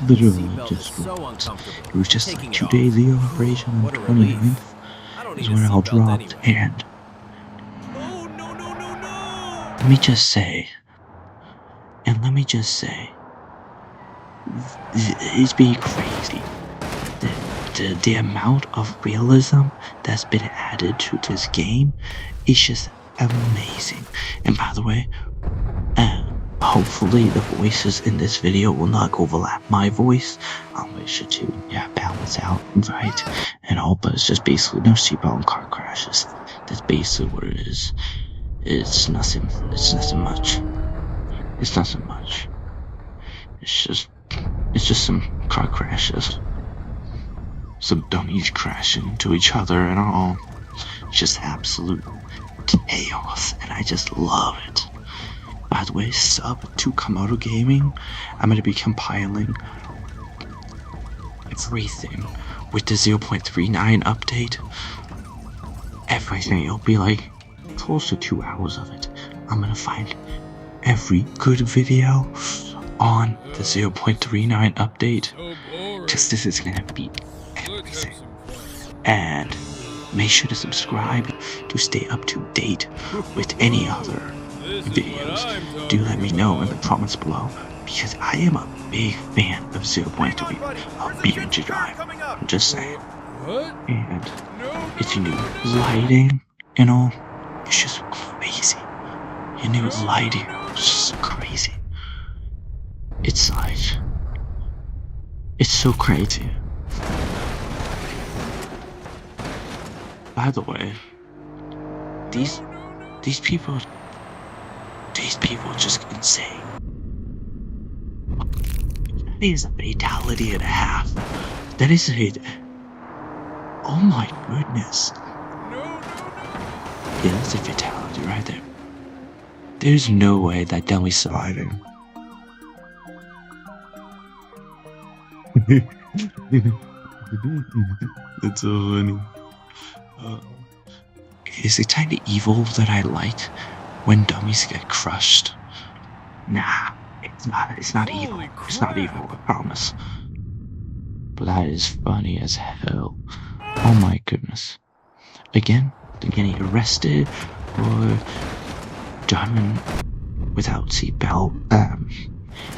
literally just dropped. It was just like 2 days ago, operation on the 29th is when I dropped, and let me just say, it's been crazy. The amount of realism that's been added to this game is just amazing. And by the way, hopefully the voices in this video will not overlap my voice. I'll make sure to balance out, right? And all, but it's just basically no seatbelt and car crashes. That's basically what it is. It's nothing much. It's nothing much. It's just some car crashes. Some dummies crashing into each other and all. It's just absolute chaos, and I just love it. By the way, sub to Komodo Gaming, I'm going to be compiling everything with the 0.39 update. Everything. It'll be like close to 2 hours of it. I'm going to find every good video on the 0.39 update. Just this is going to be everything. And make sure to subscribe to stay up to date with any other videos. Do let me know in the comments below, because I am a big fan of 0.3 of BeamNG Drive. I'm just saying. And it's new lighting, you know, it's just crazy. Your new lighting is just crazy. It's like, it's so crazy. By the way, these people are just insane. That is a fatality and a half. That is a... Oh my goodness. Yeah, that's a fatality right there. There's no way that dummy's surviving. That's so funny. Is it kind of evil that I like when dummies get crushed? Nah, it's not evil. It's not evil, I promise. But that is funny as hell. Oh my goodness. Again, they're getting arrested for driving without seatbelt,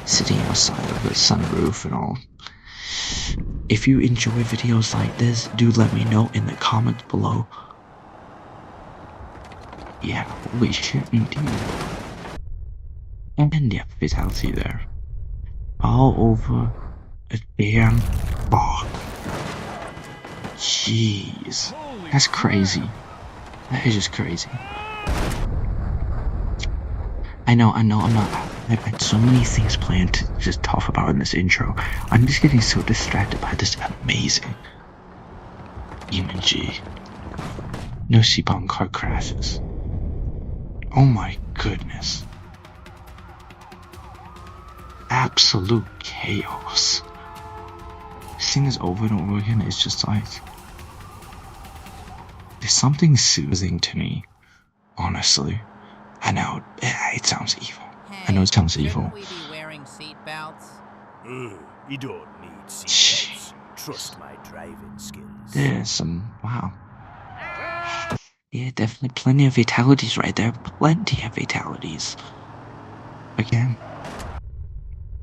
sitting outside of the sunroof and all. If you enjoy videos like this, do let me know in the comments below. Yeah, holy shit, indeed. And yeah, fatality there. All over a damn bar. Jeez. That's crazy. That is just crazy. I know, I've had so many things planned to just talk about in this intro. I'm just getting so distracted by this amazing BeamNG. No seatbelt car crashes. Oh my goodness. Absolute chaos. Seeing this over and over again, it's just like... There's something soothing to me, honestly. I know, it sounds evil. I know it sounds evil. We be wearing seatbelts? You don't need seatbelts. Trust my driving skills. There's some... Wow. Yeah, definitely plenty of fatalities right there. Plenty of fatalities. Again.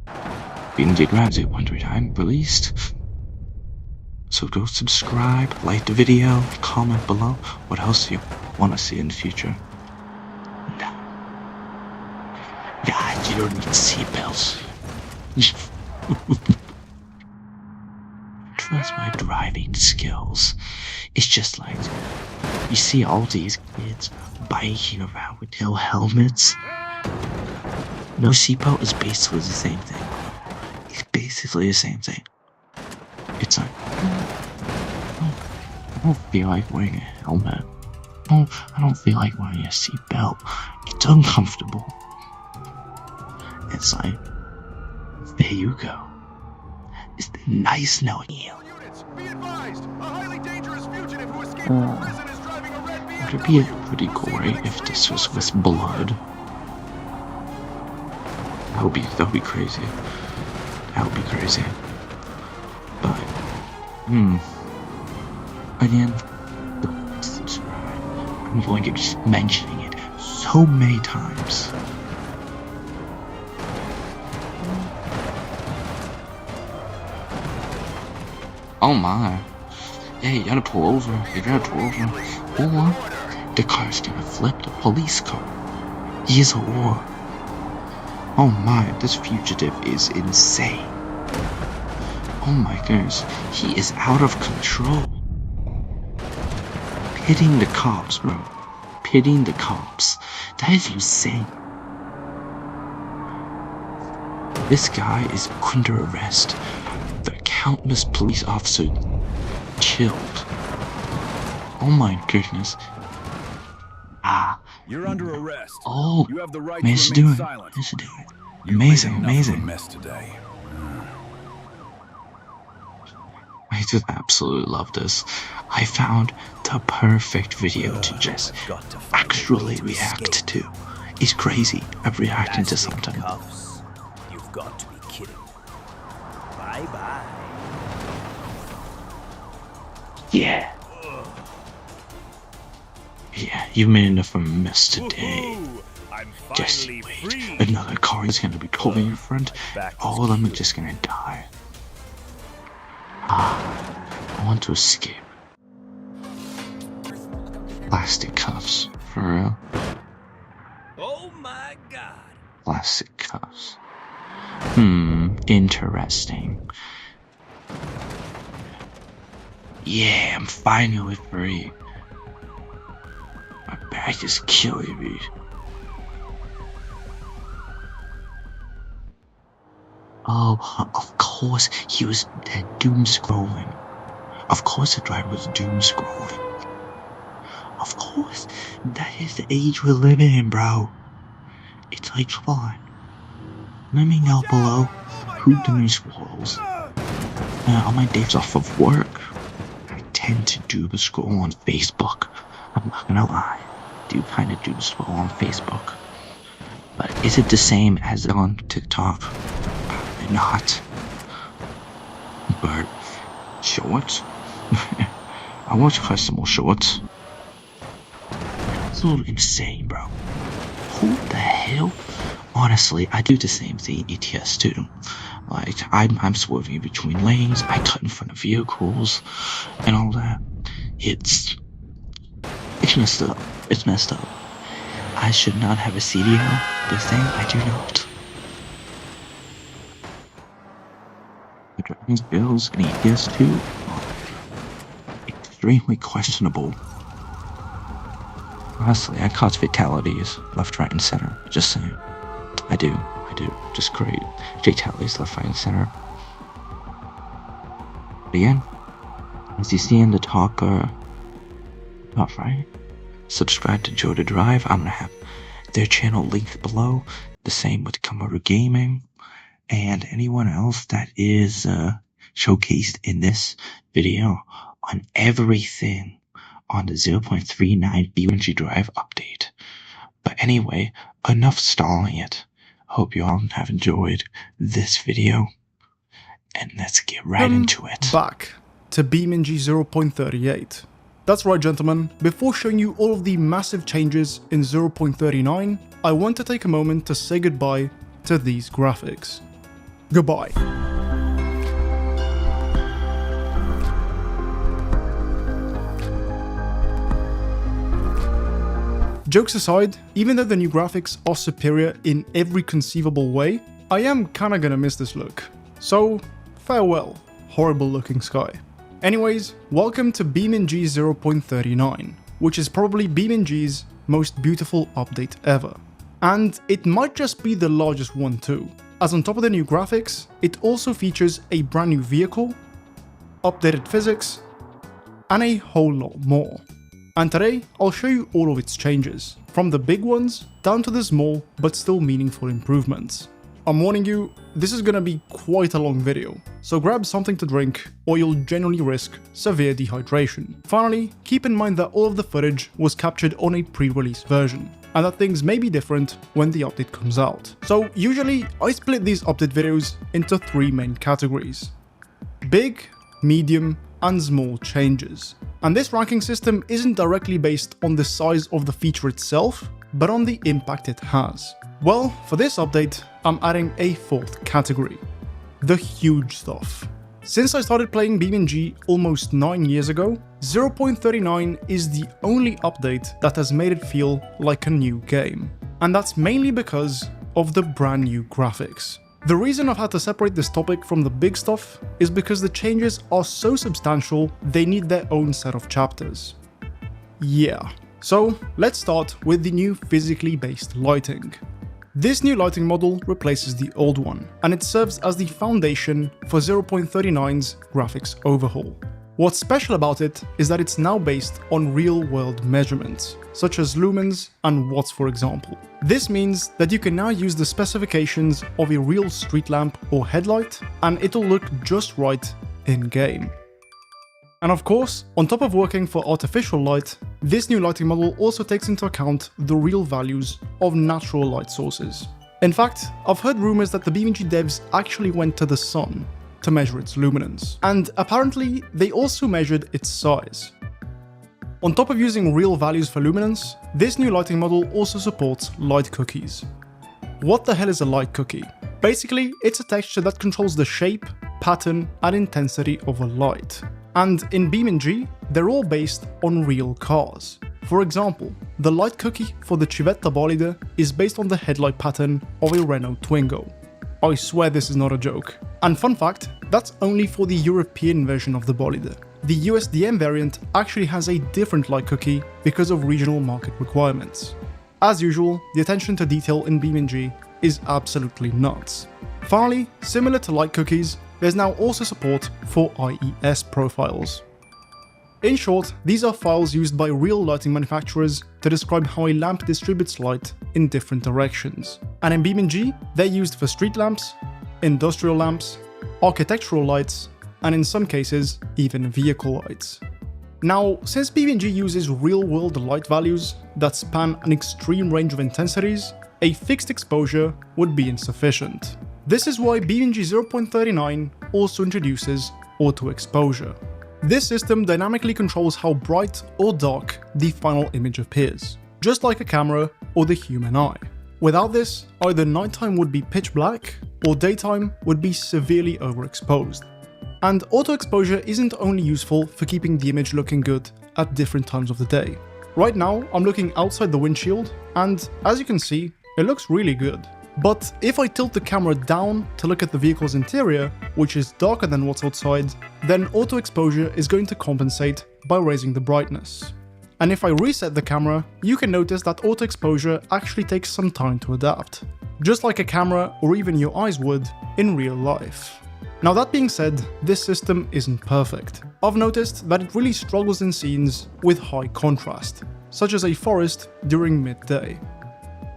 BeamNG Drive 0.39 released. So go subscribe, like the video, comment below what else you want to see in the future. God, you don't need seatbelts. Trust my driving skills. It's just like, you see all these kids biking around with no helmets. No seatbelt is basically the same thing. It's basically the same thing. It's like, I don't feel like wearing a helmet. I don't feel like wearing a seatbelt. It's uncomfortable. It's like, there you go. It's nice knowing you. It would be pretty gory if this was with blood. That would be crazy. That would be crazy. But, again, don't subscribe. I'm going to keep mentioning it so many times. Oh my. Yeah, you gotta pull over. You gotta pull over. Or the car's gonna flip the police car. Either or. Oh my, this fugitive is insane. Oh my goodness, he is out of control. Pitting the cops, bro. Pitting the cops. That is insane. This guy is under arrest. The countless police officers chilled. Oh my goodness. You're under arrest. Oh, You have the right managed to to do remain it. silent. Managed to do it. You Amazing, made enough of a amazing. mess today. I just absolutely love this. I found the perfect video to just Got to find a actually way to react escape. to. It's crazy. I'm reacting to Plastic something. cuffs? You've got to be kidding. Bye bye. Yeah. Yeah, you made enough of a mess today. Woohoo! I'm Just finally wait. free. Another car is gonna be pulling in front. Back is All of them are cute. just gonna die. I want to escape. Plastic cuffs, for real. Oh my god. Plastic cuffs. Interesting. Yeah, I'm finally free. My back is killing me. Oh, of course he was doom scrolling. Of course the driver was doom scrolling. Of course, that is the age we're living in, bro. It's like, come on. Let me know below who doom scrolls. On my days off of work, I tend to doom scroll on Facebook. I'm not gonna lie. I do kind of doom scroll on Facebook. But is it the same as on TikTok? Probably not. But shorts? I watch custom shorts. It's a little insane, bro. Who the hell? Honestly, I do the same thing in ETS too. Like, I'm swerving between lanes, I cut in front of vehicles, and all that. It's messed up. It's messed up. I should not have a CDL. This thing, I do not. The driving skills in ETS 2 are extremely questionable. Honestly, I cause fatalities left, right, and center. Just saying. I do. Just great fatalities left, right, and center. But again, as you see in the top right, subscribe to Cherrier Drive. I'm gonna have their channel linked below. The same with Komodo Gaming and anyone else that is showcased in this video on everything on the 0.39 BeamNG Drive update. But anyway, enough stalling it. Hope you all have enjoyed this video, and let's get right into it. Back to BeamNG 0.38. That's right, gentlemen. Before showing you all of the massive changes in 0.39, I want to take a moment to say goodbye to these graphics. Goodbye. Jokes aside, even though the new graphics are superior in every conceivable way, I am kinda gonna miss this look. So, farewell, horrible looking sky. Anyways, welcome to BeamNG 0.39, which is probably BeamNG's most beautiful update ever. And it might just be the largest one too, as on top of the new graphics, it also features a brand new vehicle, updated physics, and a whole lot more. And today, I'll show you all of its changes, from the big ones down to the small but still meaningful improvements. I'm warning you, this is gonna be quite a long video, so grab something to drink or you'll genuinely risk severe dehydration. Finally, keep in mind that all of the footage was captured on a pre-release version, and that things may be different when the update comes out. So usually I split these update videos into 3 main categories: big, medium, and small changes. And this ranking system isn't directly based on the size of the feature itself, but on the impact it has. Well, for this update, I'm adding a 4th category: the huge stuff. Since I started playing BeamNG almost 9 years ago, 0.39 is the only update that has made it feel like a new game. And that's mainly because of the brand new graphics. The reason I've had to separate this topic from the big stuff is because the changes are so substantial they need their own set of chapters. Yeah, so let's start with the new physically based lighting. This new lighting model replaces the old one, and it serves as the foundation for 0.39's graphics overhaul. What's special about it is that it's now based on real-world measurements, such as lumens and watts for example. This means that you can now use the specifications of a real street lamp or headlight, and it'll look just right in-game. And of course, on top of working for artificial light, this new lighting model also takes into account the real values of natural light sources. In fact, I've heard rumors that the BeamNG devs actually went to the sun to measure its luminance, and apparently they also measured its size. On top of using real values for luminance, this new lighting model also supports light cookies. What the hell is a light cookie? Basically, it's a texture that controls the shape, pattern, and intensity of a light. And in BeamNG, they're all based on real cars. For example, the light cookie for the Civetta bolide is based on the headlight pattern of a Renault Twingo. I swear this is not a joke. And fun fact, that's only for the European version of the bolide. The USDM variant actually has a different light cookie because of regional market requirements. As usual, the attention to detail in BeamNG is absolutely nuts. Finally, similar to light cookies, there's now also support for IES profiles. In short, these are files used by real lighting manufacturers to describe how a lamp distributes light in different directions. And in BeamNG, they're used for street lamps, industrial lamps, architectural lights, and in some cases, even vehicle lights. Now, since BeamNG uses real-world light values that span an extreme range of intensities, a fixed exposure would be insufficient. This is why BeamNG 0.39 also introduces auto exposure. This system dynamically controls how bright or dark the final image appears, just like a camera or the human eye. Without this, either nighttime would be pitch black or daytime would be severely overexposed. And auto exposure isn't only useful for keeping the image looking good at different times of the day. Right now, I'm looking outside the windshield, and as you can see, it looks really good. But if I tilt the camera down to look at the vehicle's interior, which is darker than what's outside, then auto exposure is going to compensate by raising the brightness. And if I reset the camera, you can notice that auto exposure actually takes some time to adapt, just like a camera or even your eyes would in real life. Now that being said, this system isn't perfect. I've noticed that it really struggles in scenes with high contrast, such as a forest during midday.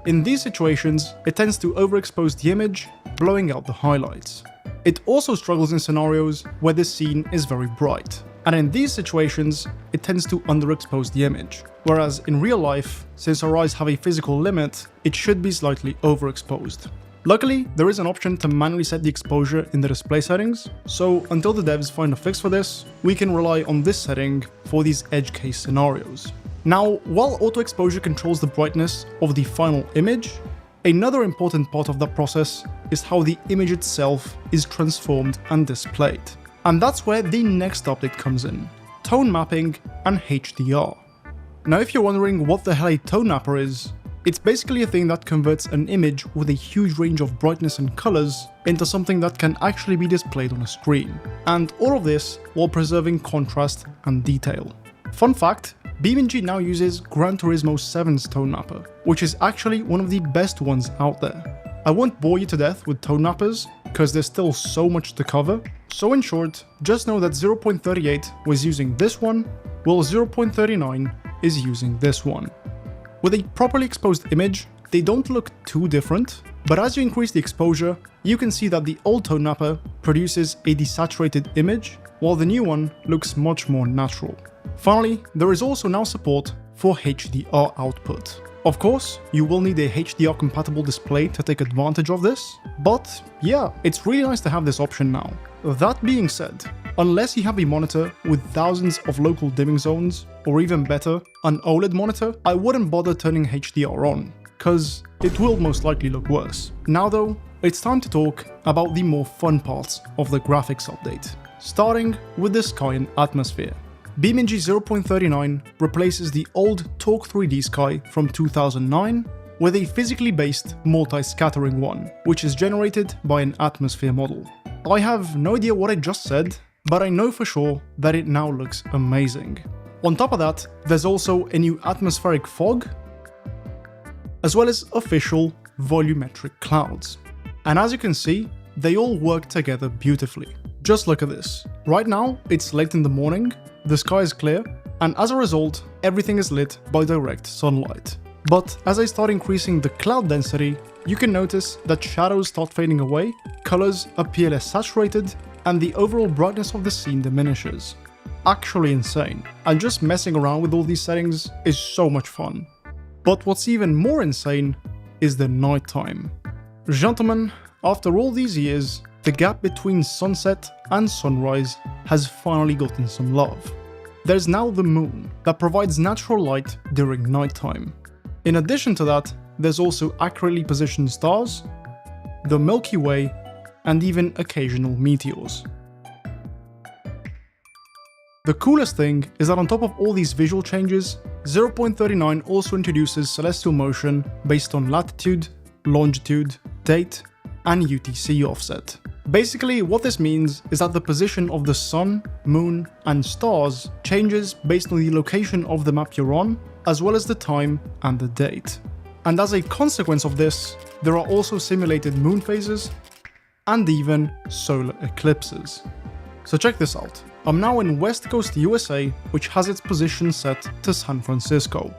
In these situations, it tends to overexpose the image, blowing out the highlights. It also struggles in scenarios where the scene is very bright, and in these situations, it tends to underexpose the image. Whereas in real life, since our eyes have a physical limit, it should be slightly overexposed. Luckily, there is an option to manually set the exposure in the display settings, so until the devs find a fix for this, we can rely on this setting for these edge case scenarios. Now, while auto exposure controls the brightness of the final image, another important part of that process is how the image itself is transformed and displayed. And that's where the next update comes in: tone mapping and HDR. Now, if you're wondering what the hell a tone mapper is, it's basically a thing that converts an image with a huge range of brightness and colors into something that can actually be displayed on a screen. And all of this while preserving contrast and detail. Fun fact, BeamNG now uses Gran Turismo 7's tone mapper, which is actually one of the best ones out there. I won't bore you to death with tone mappers, because there's still so much to cover, so in short, just know that 0.38 was using this one, while 0.39 is using this one. With a properly exposed image, they don't look too different, but as you increase the exposure, you can see that the old tone mapper produces a desaturated image, while the new one looks much more natural. Finally, there is also now support for HDR output. Of course, you will need a HDR compatible display to take advantage of this, but yeah, it's really nice to have this option now. That being said, unless you have a monitor with thousands of local dimming zones, or even better, an OLED monitor, I wouldn't bother turning HDR on, cause it will most likely look worse. Now though, it's time to talk about the more fun parts of the graphics update, starting with the sky and atmosphere. BeamNG 0.39 replaces the old Talk 3D sky from 2009 with a physically based multi-scattering one, which is generated by an atmosphere model. I have no idea what I just said, but I know for sure that it now looks amazing. On top of that, there's also a new atmospheric fog, as well as official volumetric clouds. And as you can see, they all work together beautifully. Just look at this. Right now, it's late in the morning, the sky is clear, and as a result, everything is lit by direct sunlight. But as I start increasing the cloud density, you can notice that shadows start fading away, colors appear less saturated, and the overall brightness of the scene diminishes. Actually insane. And just messing around with all these settings is so much fun. But what's even more insane is the nighttime. Gentlemen, after all these years, the gap between sunset and sunrise has finally gotten some love. There's now the moon that provides natural light during nighttime. In addition to that, there's also accurately positioned stars, the Milky Way, and even occasional meteors. The coolest thing is that on top of all these visual changes, 0.39 also introduces celestial motion based on latitude, longitude, date, and UTC offset. Basically, what this means is that the position of the sun, moon, and stars changes based on the location of the map you're on, as well as the time and the date. And as a consequence of this, there are also simulated moon phases and even solar eclipses. So check this out. I'm now in West Coast USA, which has its position set to San Francisco.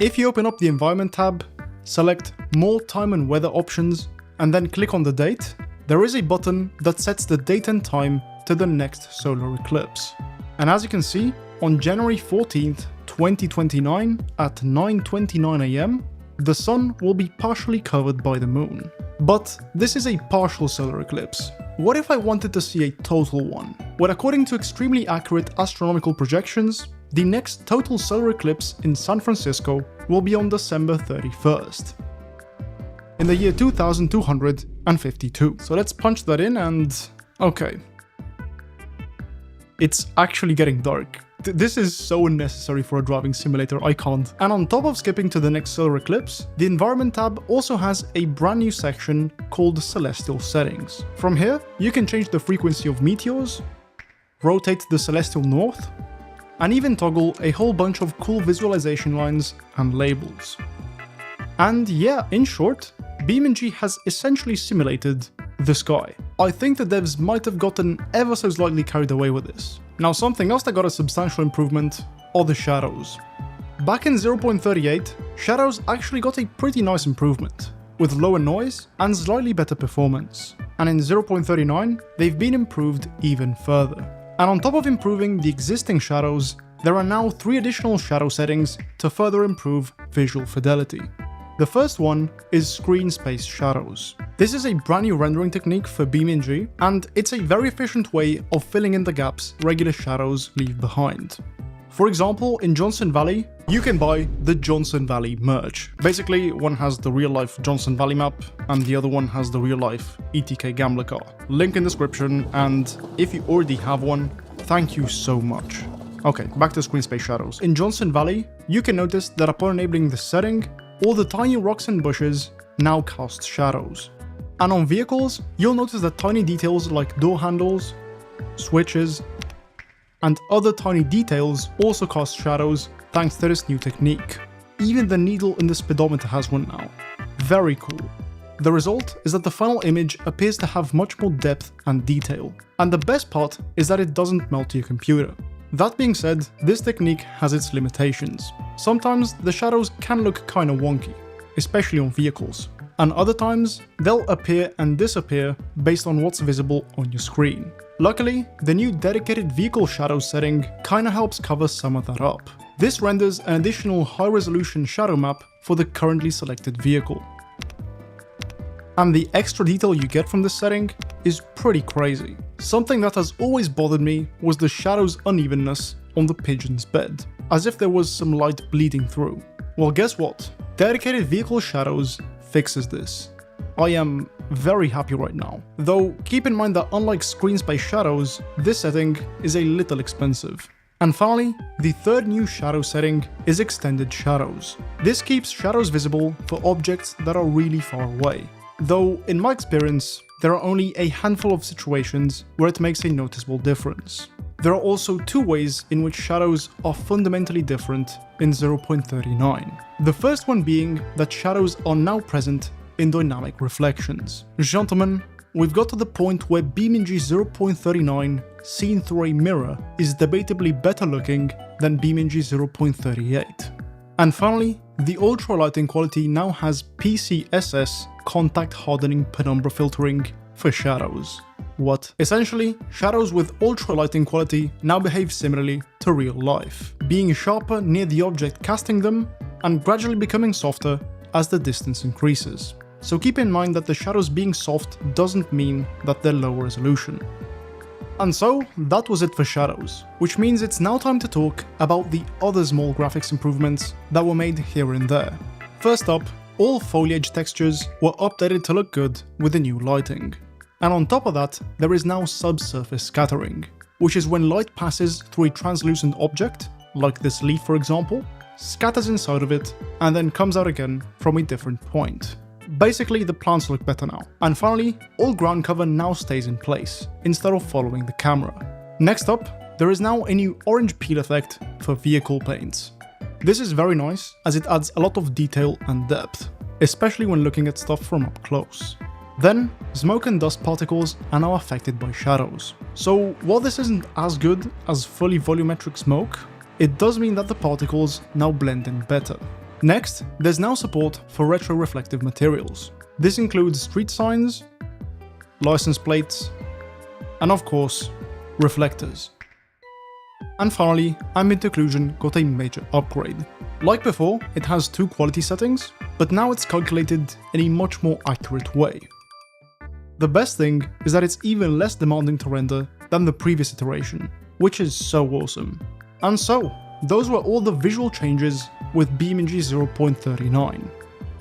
If you open up the Environment tab, select More Time and Weather options, and then click on the date, there is a button that sets the date and time to the next solar eclipse. And as you can see, on January 14th, 2029 at 9:29 AM, the sun will be partially covered by the moon. But this is a partial solar eclipse. What if I wanted to see a total one? Well, according to extremely accurate astronomical projections, the next total solar eclipse in San Francisco will be on December 31st. In the year 2252. So let's punch that in and... okay. It's actually getting dark. This is so unnecessary for a driving simulator, I can't. And on top of skipping to the next solar eclipse, the Environment tab also has a brand new section called Celestial Settings. From here, you can change the frequency of meteors, rotate the celestial north, and even toggle a whole bunch of cool visualization lines and labels. And yeah, in short, BeamNG has essentially simulated the sky. I think the devs might have gotten ever so slightly carried away with this. Now, something else that got a substantial improvement are the shadows. Back in 0.38, shadows actually got a pretty nice improvement, with lower noise and slightly better performance. And in 0.39, they've been improved even further. And on top of improving the existing shadows, there are now 3 additional shadow settings to further improve visual fidelity. The first one is screen space shadows. This is a brand new rendering technique for BeamNG, and it's a very efficient way of filling in the gaps regular shadows leave behind. For example, in Johnson Valley, you can buy the Johnson Valley merch. Basically, one has the real-life Johnson Valley map, and the other one has the real-life ETK Gambler car. Link in description, and if you already have one, thank you so much. Okay, back to screen space shadows. In Johnson Valley, you can notice that upon enabling this setting, all the tiny rocks and bushes now cast shadows. And on vehicles, you'll notice that tiny details like door handles, switches, and other tiny details also cast shadows thanks to this new technique. Even the needle in the speedometer has one now. Very cool. The result is that the final image appears to have much more depth and detail. And the best part is that it doesn't melt your computer. That being said, this technique has its limitations. Sometimes the shadows can look kinda wonky, especially on vehicles. And other times, they'll appear and disappear based on what's visible on your screen. Luckily, the new dedicated vehicle shadow setting kinda helps cover some of that up. This renders an additional high-resolution shadow map for the currently selected vehicle. And the extra detail you get from this setting is pretty crazy. Something that has always bothered me was the shadow's unevenness on the pigeon's bed, as if there was some light bleeding through. Well, guess what? Dedicated Vehicle Shadows fixes this. I am very happy right now. Though, keep in mind that unlike screen space shadows, this setting is a little expensive. And finally, the third new shadow setting is Extended Shadows. This keeps shadows visible for objects that are really far away. Though, in my experience, there are only a handful of situations where it makes a noticeable difference. There are also two ways in which shadows are fundamentally different in 0.39. The first one being that shadows are now present in dynamic reflections. Gentlemen, we've got to the point where BeamNG 0.39 seen through a mirror is debatably better looking than BeamNG 0.38. And finally, the ultra lighting quality now has PCSS contact hardening penumbra filtering for shadows. What? Essentially, shadows with ultra lighting quality now behave similarly to real life, being sharper near the object casting them and gradually becoming softer as the distance increases. So keep in mind that the shadows being soft doesn't mean that they're low resolution. And so, that was it for shadows, which means it's now time to talk about the other small graphics improvements that were made here and there. First up, all foliage textures were updated to look good with the new lighting. And on top of that, there is now subsurface scattering, which is when light passes through a translucent object, like this leaf for example, scatters inside of it, and then comes out again from a different point. Basically, the plants look better now. And finally, all ground cover now stays in place, instead of following the camera. Next up, there is now a new orange peel effect for vehicle paints. This is very nice, as it adds a lot of detail and depth, especially when looking at stuff from up close. Then, smoke and dust particles are now affected by shadows. So while this isn't as good as fully volumetric smoke, it does mean that the particles now blend in better. Next, there's now support for retroreflective materials. This includes street signs, license plates, and of course, reflectors. And finally, ambient occlusion got a major upgrade. Like before, it has two quality settings, but now it's calculated in a much more accurate way. The best thing is that it's even less demanding to render than the previous iteration, which is so awesome. And so, those were all the visual changes with BeamNG 0.39.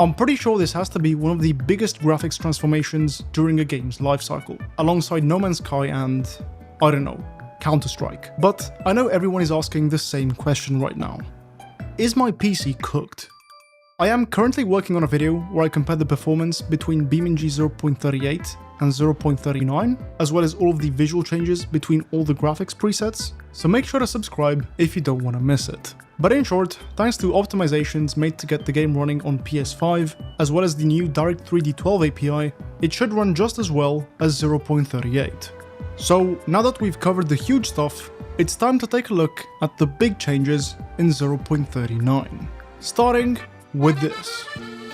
I'm pretty sure this has to be one of the biggest graphics transformations during a game's lifecycle, alongside No Man's Sky and, I don't know, Counter-Strike. But I know everyone is asking the same question right now. Is my PC cooked? I am currently working on a video where I compare the performance between BeamNG 0.38 and 0.39, as well as all of the visual changes between all the graphics presets, so make sure to subscribe if you don't want to miss it. But in short, thanks to optimizations made to get the game running on PS5, as well as the new Direct3D12 API, it should run just as well as 0.38. So now that we've covered the huge stuff, it's time to take a look at the big changes in 0.39. Starting with this,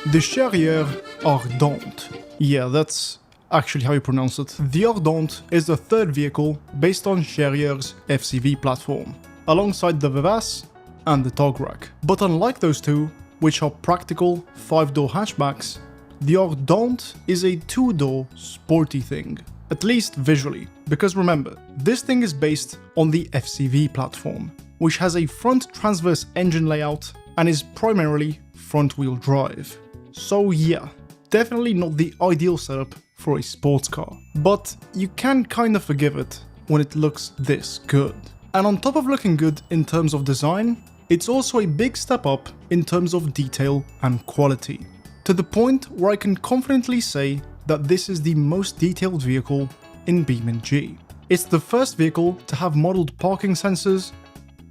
the Cherrier Ardente. Yeah, that's actually how you pronounce it. The Ardente is the third vehicle based on Cherrier's FCV platform, alongside the Vivace and the Tograk. But unlike those two, which are practical 5-door hatchbacks, the Ardente is a 2-door sporty thing, at least visually, because remember, this thing is based on the FCV platform, which has a front transverse engine layout and is primarily front-wheel drive. So yeah, definitely not the ideal setup for a sports car, but you can kinda forgive it when it looks this good. And on top of looking good in terms of design, it's also a big step up in terms of detail and quality, to the point where I can confidently say that this is the most detailed vehicle in BeamNG. It's the first vehicle to have modeled parking sensors,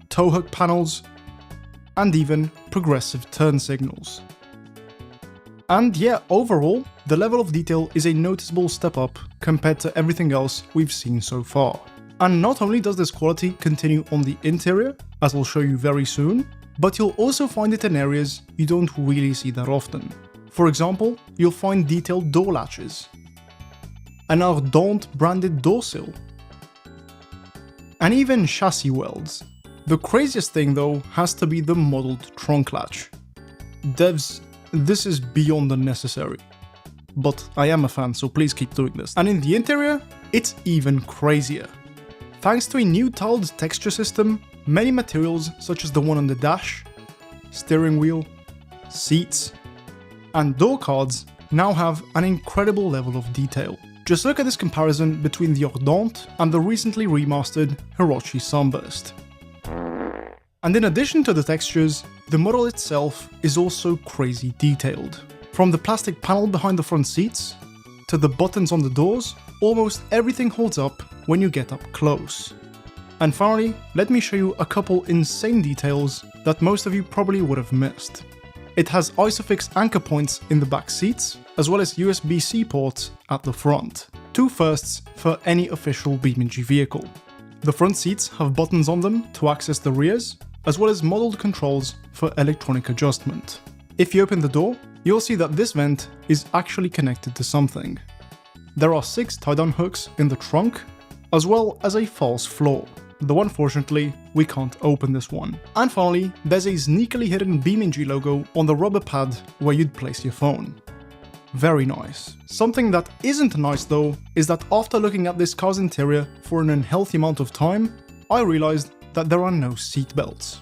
tow hook panels, and even progressive turn signals. And yeah, overall, the level of detail is a noticeable step up compared to everything else we've seen so far. And not only does this quality continue on the interior, as I'll show you very soon, but you'll also find it in areas you don't really see that often. For example, you'll find detailed door latches, an Ardente branded door sill, and even chassis welds. The craziest thing though has to be the modeled trunk latch. Devs, this is beyond unnecessary. But I am a fan, so please keep doing this. And in the interior, it's even crazier. Thanks to a new tiled texture system, many materials such as the one on the dash, steering wheel, seats, and door cards now have an incredible level of detail. Just look at this comparison between the Ardente and the recently remastered Hiroshi Sunburst. And in addition to the textures, the model itself is also crazy detailed. From the plastic panel behind the front seats, to the buttons on the doors, almost everything holds up when you get up close. And finally, let me show you a couple insane details that most of you probably would have missed. It has ISOFIX anchor points in the back seats, as well as USB-C ports at the front. Two firsts for any official BeamNG vehicle. The front seats have buttons on them to access the rears, as well as modeled controls for electronic adjustment. If you open the door, you'll see that this vent is actually connected to something. There are 6 tie-down hooks in the trunk, as well as a false floor, though unfortunately we can't open this one. And finally, there's a sneakily hidden BeamNG logo on the rubber pad where you'd place your phone. Very nice. Something that isn't nice though, is that after looking at this car's interior for an unhealthy amount of time, I realized that there are no seatbelts.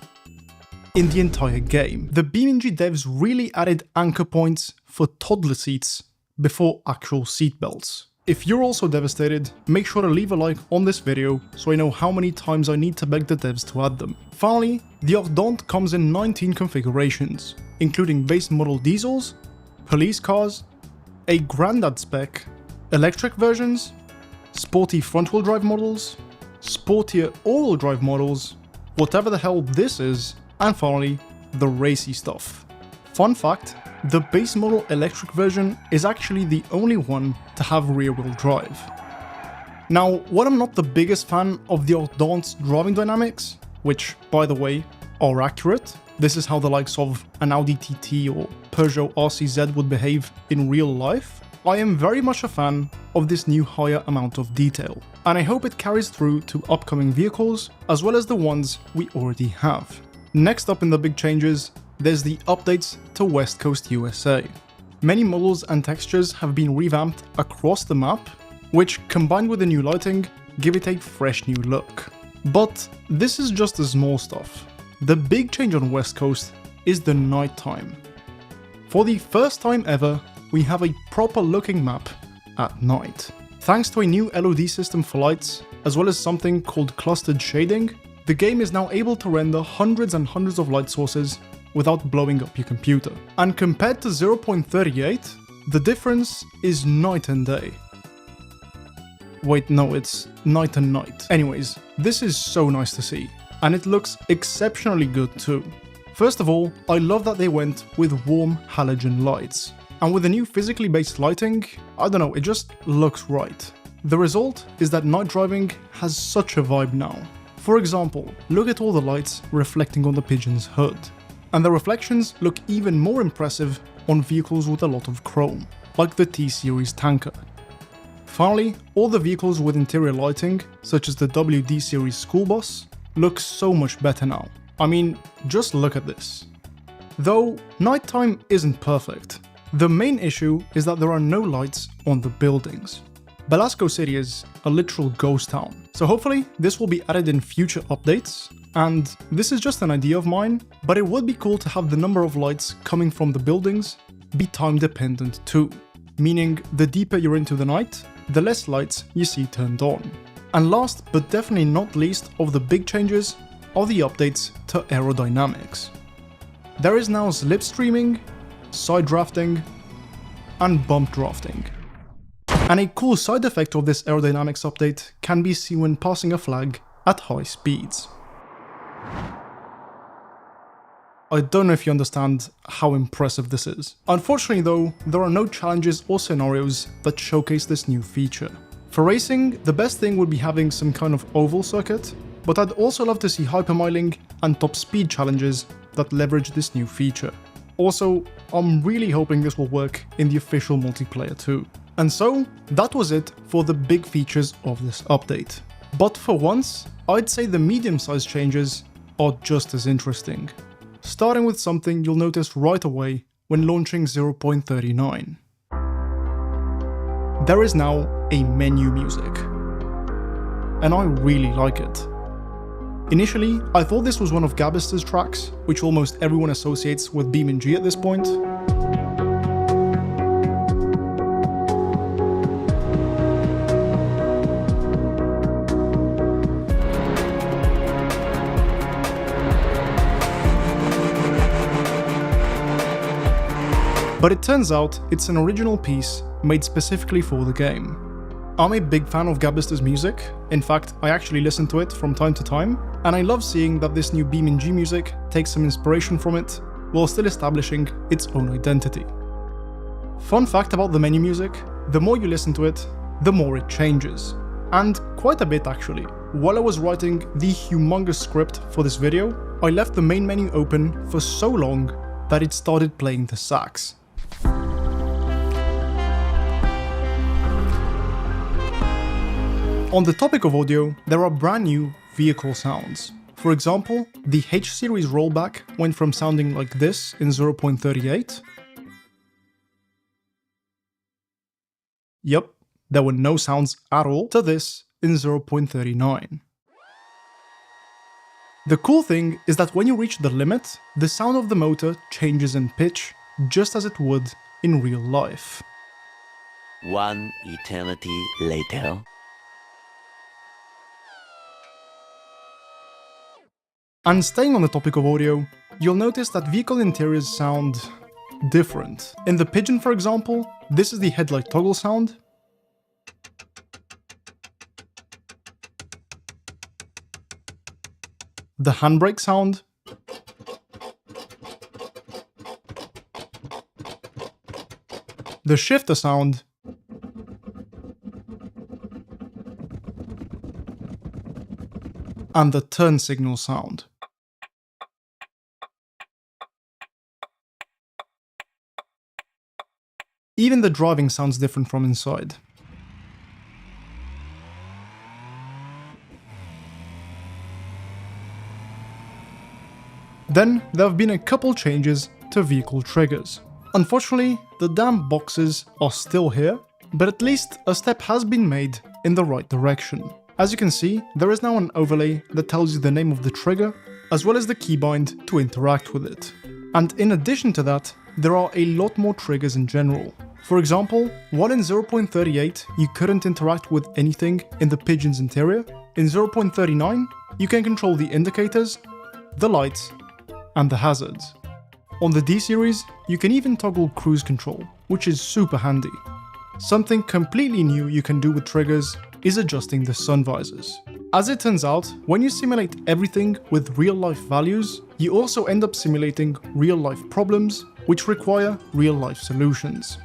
In the entire game, the BeamNG devs really added anchor points for toddler seats before actual seatbelts. If you're also devastated, make sure to leave a like on this video so I know how many times I need to beg the devs to add them. Finally, the Ardente comes in 19 configurations, including base model diesels, police cars, a Grandad spec, electric versions, sporty front-wheel drive models, sportier all-wheel drive models, whatever the hell this is, and finally, the racy stuff. Fun fact, the base model electric version is actually the only one to have rear-wheel drive. Now, while I'm not the biggest fan of the Ardente's driving dynamics, which, by the way, are accurate, this is how the likes of an Audi TT or Peugeot RCZ would behave in real life, I am very much a fan of this new higher amount of detail, and I hope it carries through to upcoming vehicles as well as the ones we already have. Next up in the big changes, there's the updates to West Coast USA. Many models and textures have been revamped across the map, which combined with the new lighting, give it a fresh new look. But this is just the small stuff. The big change on West Coast is the nighttime. For the first time ever, we have a proper looking map at night. Thanks to a new LOD system for lights, as well as something called clustered shading, the game is now able to render hundreds and hundreds of light sources without blowing up your computer. And compared to 0.38, the difference is night and day. Wait, no, it's night and night. Anyways, this is so nice to see, and it looks exceptionally good too. First of all, I love that they went with warm halogen lights. And with the new physically based lighting, I don't know, it just looks right. The result is that night driving has such a vibe now. For example, look at all the lights reflecting on the Pigeon's hood. And the reflections look even more impressive on vehicles with a lot of chrome, like the T-Series tanker. Finally, all the vehicles with interior lighting, such as the WD Series school bus, look so much better now. I mean, just look at this. Though, nighttime isn't perfect. The main issue is that there are no lights on the buildings. Belasco City is a literal ghost town, so hopefully this will be added in future updates, and this is just an idea of mine, but it would be cool to have the number of lights coming from the buildings be time dependent too, meaning the deeper you're into the night, the less lights you see turned on. And last but definitely not least of the big changes are the updates to aerodynamics. There is now slipstreaming, side drafting, and bump drafting. And a cool side effect of this aerodynamics update can be seen when passing a flag at high speeds. I don't know if you understand how impressive this is. Unfortunately though, there are no challenges or scenarios that showcase this new feature. For racing, the best thing would be having some kind of oval circuit, but I'd also love to see hypermiling and top speed challenges that leverage this new feature. Also, I'm really hoping this will work in the official multiplayer too. And so, that was it for the big features of this update. But for once, I'd say the medium-sized changes are just as interesting. Starting with something you'll notice right away when launching 0.39. There is now a menu music, and I really like it. Initially, I thought this was one of Gabister's tracks, which almost everyone associates with BeamNG at this point. But it turns out it's an original piece made specifically for the game. I'm a big fan of Gabister's music. In fact, I actually listen to it from time to time, and I love seeing that this new BeamNG music takes some inspiration from it, while still establishing its own identity. Fun fact about the menu music, the more you listen to it, the more it changes. And quite a bit actually. While I was writing the humongous script for this video, I left the main menu open for so long that it started playing the sax. On the topic of audio, there are brand new vehicle sounds. For example, the H-series rollback went from sounding like this in 0.38. Yep, there were no sounds at all, to this in 0.39. The cool thing is that when you reach the limit, the sound of the motor changes in pitch, just as it would in real life. One eternity later. And staying on the topic of audio, you'll notice that vehicle interiors sound different. In the Pigeon, for example, this is the headlight toggle sound. The handbrake sound. The shifter sound. And the turn signal sound. Even the driving sounds different from inside. Then, there have been a couple changes to vehicle triggers. Unfortunately, the damn boxes are still here, but at least a step has been made in the right direction. As you can see, there is now an overlay that tells you the name of the trigger, as well as the keybind to interact with it. And in addition to that, there are a lot more triggers in general. For example, while in 0.38 you couldn't interact with anything in the Pigeon's interior, in 0.39 you can control the indicators, the lights, and the hazards. On the D series, you can even toggle cruise control, which is super handy. Something completely new you can do with triggers is adjusting the sun visors. As it turns out, when you simulate everything with real-life values, you also end up simulating real-life problems, which require real-life solutions.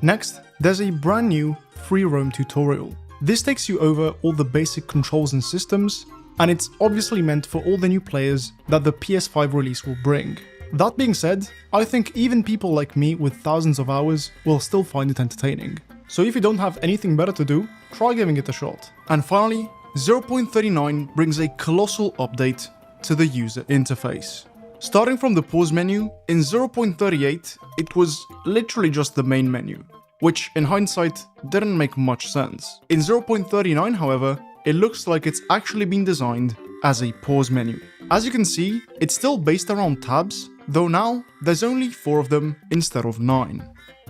Next, there's a brand new free roam tutorial. This takes you over all the basic controls and systems, and it's obviously meant for all the new players that the PS5 release will bring. That being said, I think even people like me with thousands of hours will still find it entertaining. So if you don't have anything better to do, try giving it a shot. And finally, 0.39 brings a colossal update to the user interface. Starting from the pause menu, in 0.38 it was literally just the main menu, which in hindsight didn't make much sense. In 0.39 however, it looks like it's actually been designed as a pause menu. As you can see, it's still based around tabs, though now there's only 4 of them instead of 9.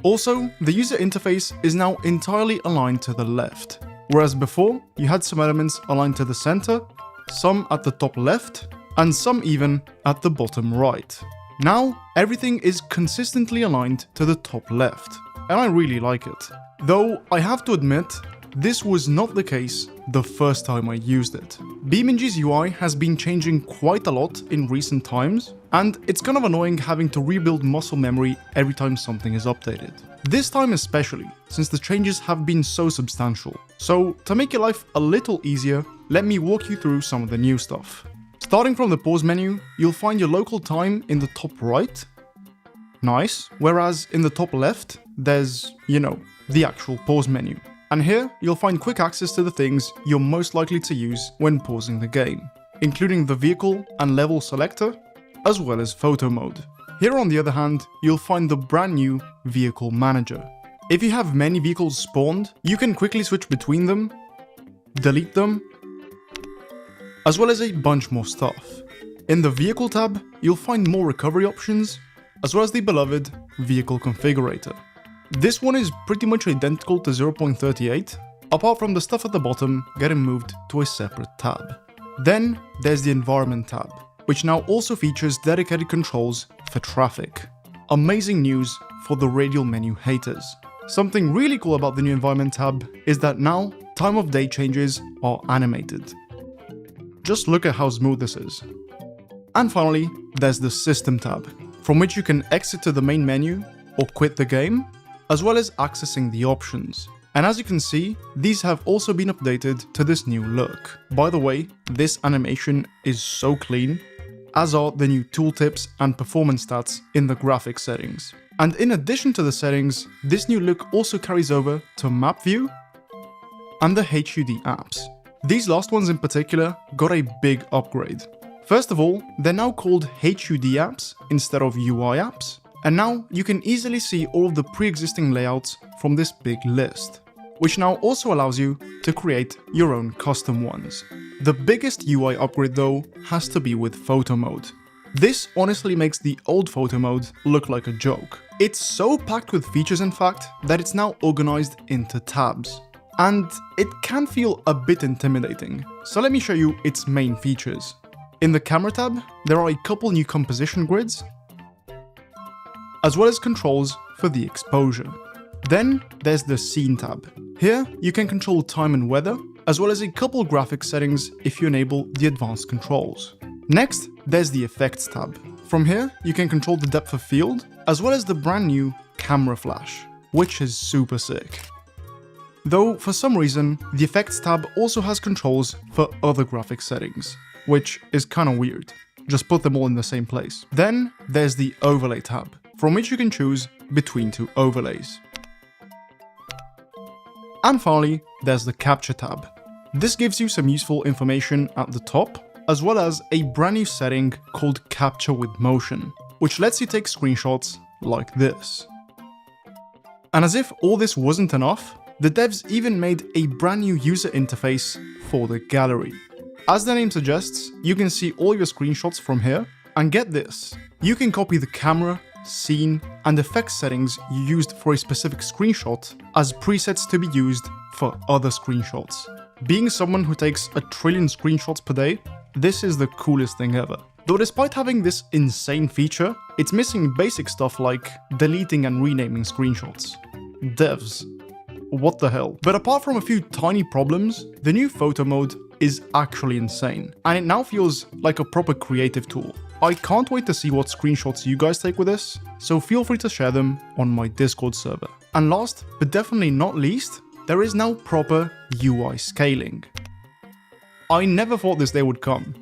Also, the user interface is now entirely aligned to the left, whereas before you had some elements aligned to the center, some at the top left, and some even at the bottom right. Now, everything is consistently aligned to the top left, and I really like it. Though I have to admit, this was not the case the first time I used it. BeamNG's UI has been changing quite a lot in recent times, and it's kind of annoying having to rebuild muscle memory every time something is updated. This time especially, since the changes have been so substantial. So, to make your life a little easier, let me walk you through some of the new stuff. Starting from the pause menu, you'll find your local time in the top right. Nice. Whereas in the top left, there's, the actual pause menu. And here, you'll find quick access to the things you're most likely to use when pausing the game. including the vehicle and level selector, as well as photo mode. Here on the other hand, you'll find the brand new vehicle manager. If you have many vehicles spawned, you can quickly switch between them, delete them, as well as a bunch more stuff. In the vehicle tab, you'll find more recovery options, as well as the beloved vehicle configurator. This one is pretty much identical to 0.38, apart from the stuff at the bottom getting moved to a separate tab. Then there's the environment tab, which now also features dedicated controls for traffic. Amazing news for the radial menu haters. Something really cool about the new environment tab is that now time of day changes are animated. Just look at how smooth this is. And finally, there's the system tab, from which you can exit to the main menu or quit the game, as well as accessing the options. And as you can see, these have also been updated to this new look. By the way, this animation is so clean, as are the new tooltips and performance stats in the graphics settings. And in addition to the settings, this new look also carries over to map view and the HUD apps. These last ones in particular got a big upgrade. First of all, they're now called HUD apps instead of UI apps, and now you can easily see all of the pre-existing layouts from this big list, which now also allows you to create your own custom ones. The biggest UI upgrade though has to be with photo mode. This honestly makes the old photo mode look like a joke. It's so packed with features in fact that it's now organized into tabs. And it can feel a bit intimidating, so let me show you its main features. In the camera tab, there are a couple new composition grids, as well as controls for the exposure. Then there's the scene tab. Here you can control time and weather, as well as a couple graphics settings if you enable the advanced controls. Next, there's the effects tab. From here you can control the depth of field, as well as the brand new camera flash, which is super sick. Though for some reason, the effects tab also has controls for other graphics settings, which is kinda weird. Just put them all in the same place. Then there's the overlay tab, from which you can choose between two overlays. And finally, there's the capture tab. This gives you some useful information at the top, as well as a brand new setting called Capture with Motion, which lets you take screenshots like this. And as if all this wasn't enough, the devs even made a brand new user interface for the gallery. As the name suggests, you can see all your screenshots from here, and get this, you can copy the camera, scene, and effects settings you used for a specific screenshot as presets to be used for other screenshots. Being someone who takes 1 trillion screenshots per day, this is the coolest thing ever. Though despite having this insane feature, it's missing basic stuff like deleting and renaming screenshots. Devs, what the hell? But apart from a few tiny problems, the new photo mode is actually insane, and it now feels like a proper creative tool. I can't wait to see what screenshots you guys take with this, so feel free to share them on my Discord server. And last, but definitely not least, there is now proper UI scaling. I never thought this day would come.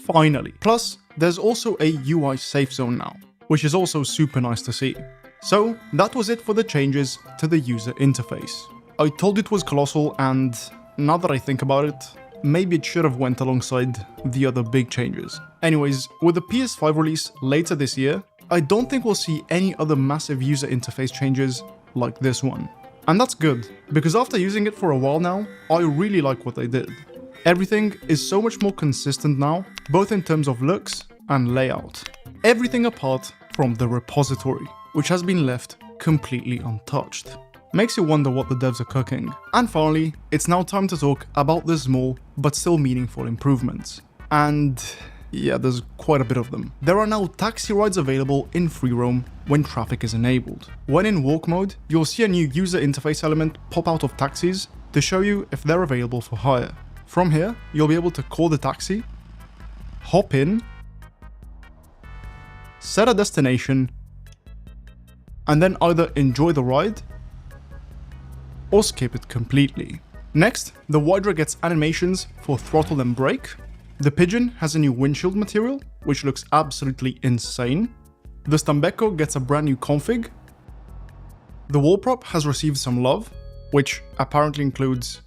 Finally. Plus, there's also a UI safe zone now, which is also super nice to see. So, that was it for the changes to the user interface. I told it was colossal, and now that I think about it, maybe it should have went alongside the other big changes. Anyways, with the PS5 release later this year, I don't think we'll see any other massive user interface changes like this one. And that's good, because after using it for a while now, I really like what they did. Everything is so much more consistent now, both in terms of looks and layout. Everything apart from the repository, which has been left completely untouched. Makes you wonder what the devs are cooking. And finally, it's now time to talk about the small but still meaningful improvements. And yeah, there's quite a bit of them. There are now taxi rides available in free roam when traffic is enabled. When in walk mode, you'll see a new user interface element pop out of taxis to show you if they're available for hire. From here, you'll be able to call the taxi, hop in, set a destination, and then either enjoy the ride or skip it completely. Next, the Wydra gets animations for throttle and brake. The Pigeon has a new windshield material, which looks absolutely insane. The Stambecco gets a brand new config. The wall prop has received some love, which apparently includes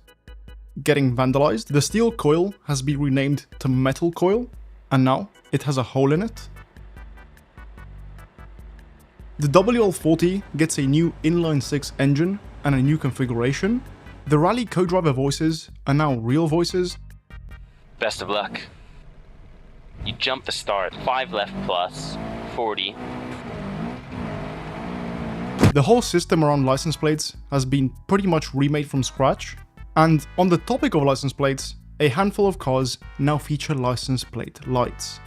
getting vandalized, the steel coil has been renamed to metal coil, and now it has a hole in it. The WL40 gets a new inline-6 engine and a new configuration. The Rally co-driver voices are now real voices. Best of luck. You jump the start, 5 left plus, 40. The whole system around license plates has been pretty much remade from scratch. And on the topic of license plates, a handful of cars now feature license plate lights.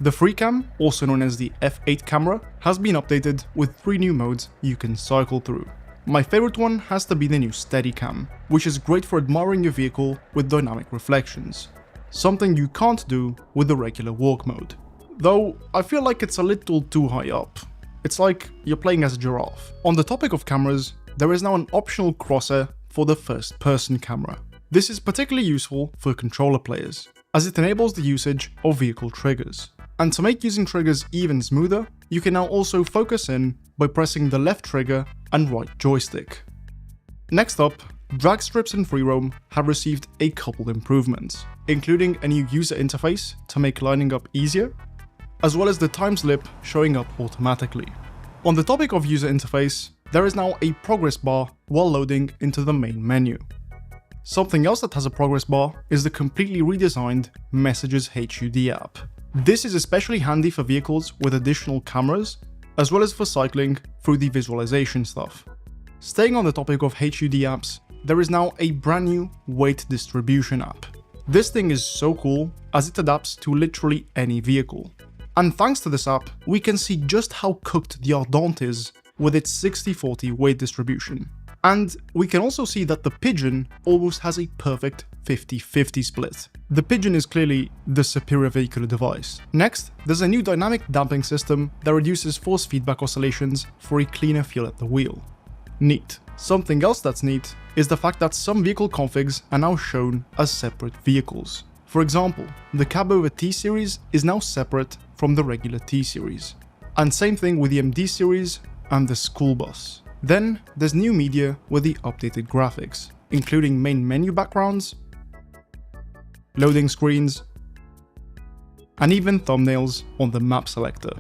The FreeCam, also known as the F8 camera, has been updated with 3 new modes you can cycle through. My favorite one has to be the new Steadicam, which is great for admiring your vehicle with dynamic reflections, something you can't do with the regular walk mode. Though, I feel like it's a little too high up. It's like you're playing as a giraffe. On the topic of cameras, there is now an optional crosshair for the first-person camera. This is particularly useful for controller players, as it enables the usage of vehicle triggers. And to make using triggers even smoother, you can now also focus in by pressing the left trigger and right joystick. Next up, drag strips in free roam have received a couple improvements, including a new user interface to make lining up easier, as well as the time slip showing up automatically. On the topic of user interface, there is now a progress bar while loading into the main menu. Something else that has a progress bar is the completely redesigned Messages HUD app. This is especially handy for vehicles with additional cameras, as well as for cycling through the visualization stuff. Staying on the topic of HUD apps, there is now a brand new weight distribution app. This thing is so cool as it adapts to literally any vehicle. And thanks to this app, we can see just how cooked the Ardente is with its 60-40 weight distribution. And we can also see that the Pigeon almost has a perfect 50-50 split. The Pigeon is clearly the superior vehicular device. Next, there's a new dynamic damping system that reduces force feedback oscillations for a cleaner feel at the wheel. Neat. Something else that's neat is the fact that some vehicle configs are now shown as separate vehicles. For example, the cab over T-Series is now separate from the regular T-Series. And same thing with the MD Series and the school bus. Then there's new media with the updated graphics, including main menu backgrounds, loading screens, and even thumbnails on the map selector.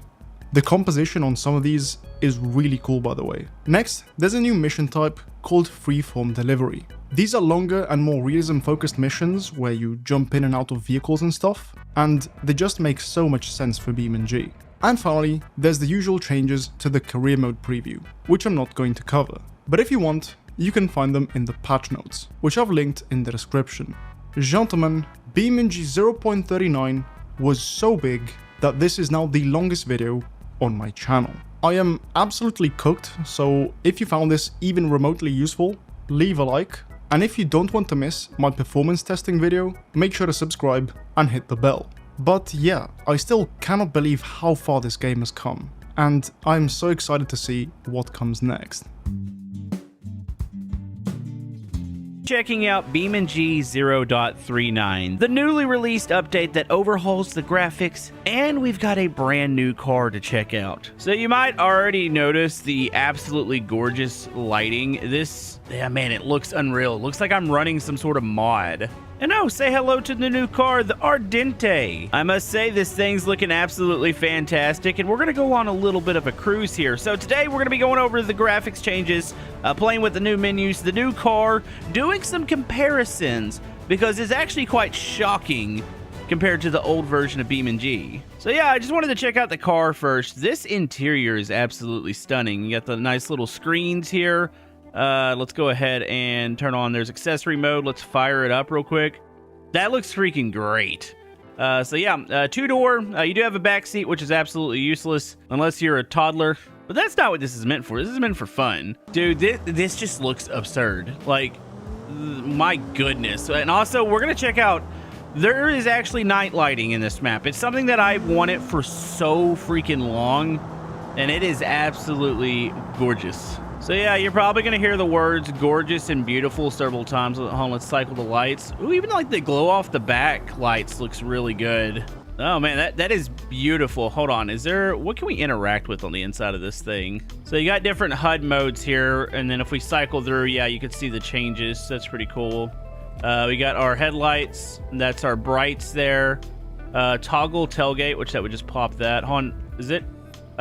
The composition on some of these is really cool, by the way. Next, there's a new mission type called Freeform Delivery. These are longer and more realism-focused missions where you jump in and out of vehicles and stuff, and they just make so much sense for BeamNG. And finally, there's the usual changes to the career mode preview, which I'm not going to cover. But if you want, you can find them in the patch notes, which I've linked in the description. Gentlemen, BeamNG 0.39 was so big that this is now the longest video on my channel. I am absolutely cooked, so if you found this even remotely useful, leave a like, and if you don't want to miss my performance testing video, make sure to subscribe and hit the bell. But yeah, I still cannot believe how far this game has come, and I'm so excited to see what comes next. Checking out BeamNG 0.39, the newly released update that overhauls the graphics, and we've got a brand new car to check out. So you might already notice the absolutely gorgeous lighting. Man, it looks unreal. It looks like I'm running some sort of mod. And oh, say hello to the new car, the Ardente. I must say this thing's looking absolutely fantastic, and we're gonna go on a little bit of a cruise here. So today we're gonna be going over the graphics changes, playing with the new menus, the new car, doing some comparisons, because it's actually quite shocking compared to the old version of BeamNG. So yeah, I just wanted to check out the car first. This interior is absolutely stunning. You got the nice little screens here. Let's go ahead and turn on, there's accessory mode. Let's fire it up real quick. That looks freaking great. So yeah, two-door. You do have a back seat, which is absolutely useless unless you're a toddler. But that's not what this is meant for. This is meant for fun. Dude, this just looks absurd. Like, my goodness. And also, we're going to check out, there is actually night lighting in this map. It's something that I've wanted for so freaking long, and it is absolutely gorgeous. So yeah, you're probably going to hear the words gorgeous and beautiful several times. Hold on, let's cycle the lights. Ooh, even like the glow off the back lights looks really good. Oh man, that is beautiful. Hold on, what can we interact with on the inside of this thing? So you got different HUD modes here, and then if we cycle through, yeah, you can see the changes. That's pretty cool. We got our headlights. That's our brights there. Toggle tailgate, which that would just pop that. Hold on, is it?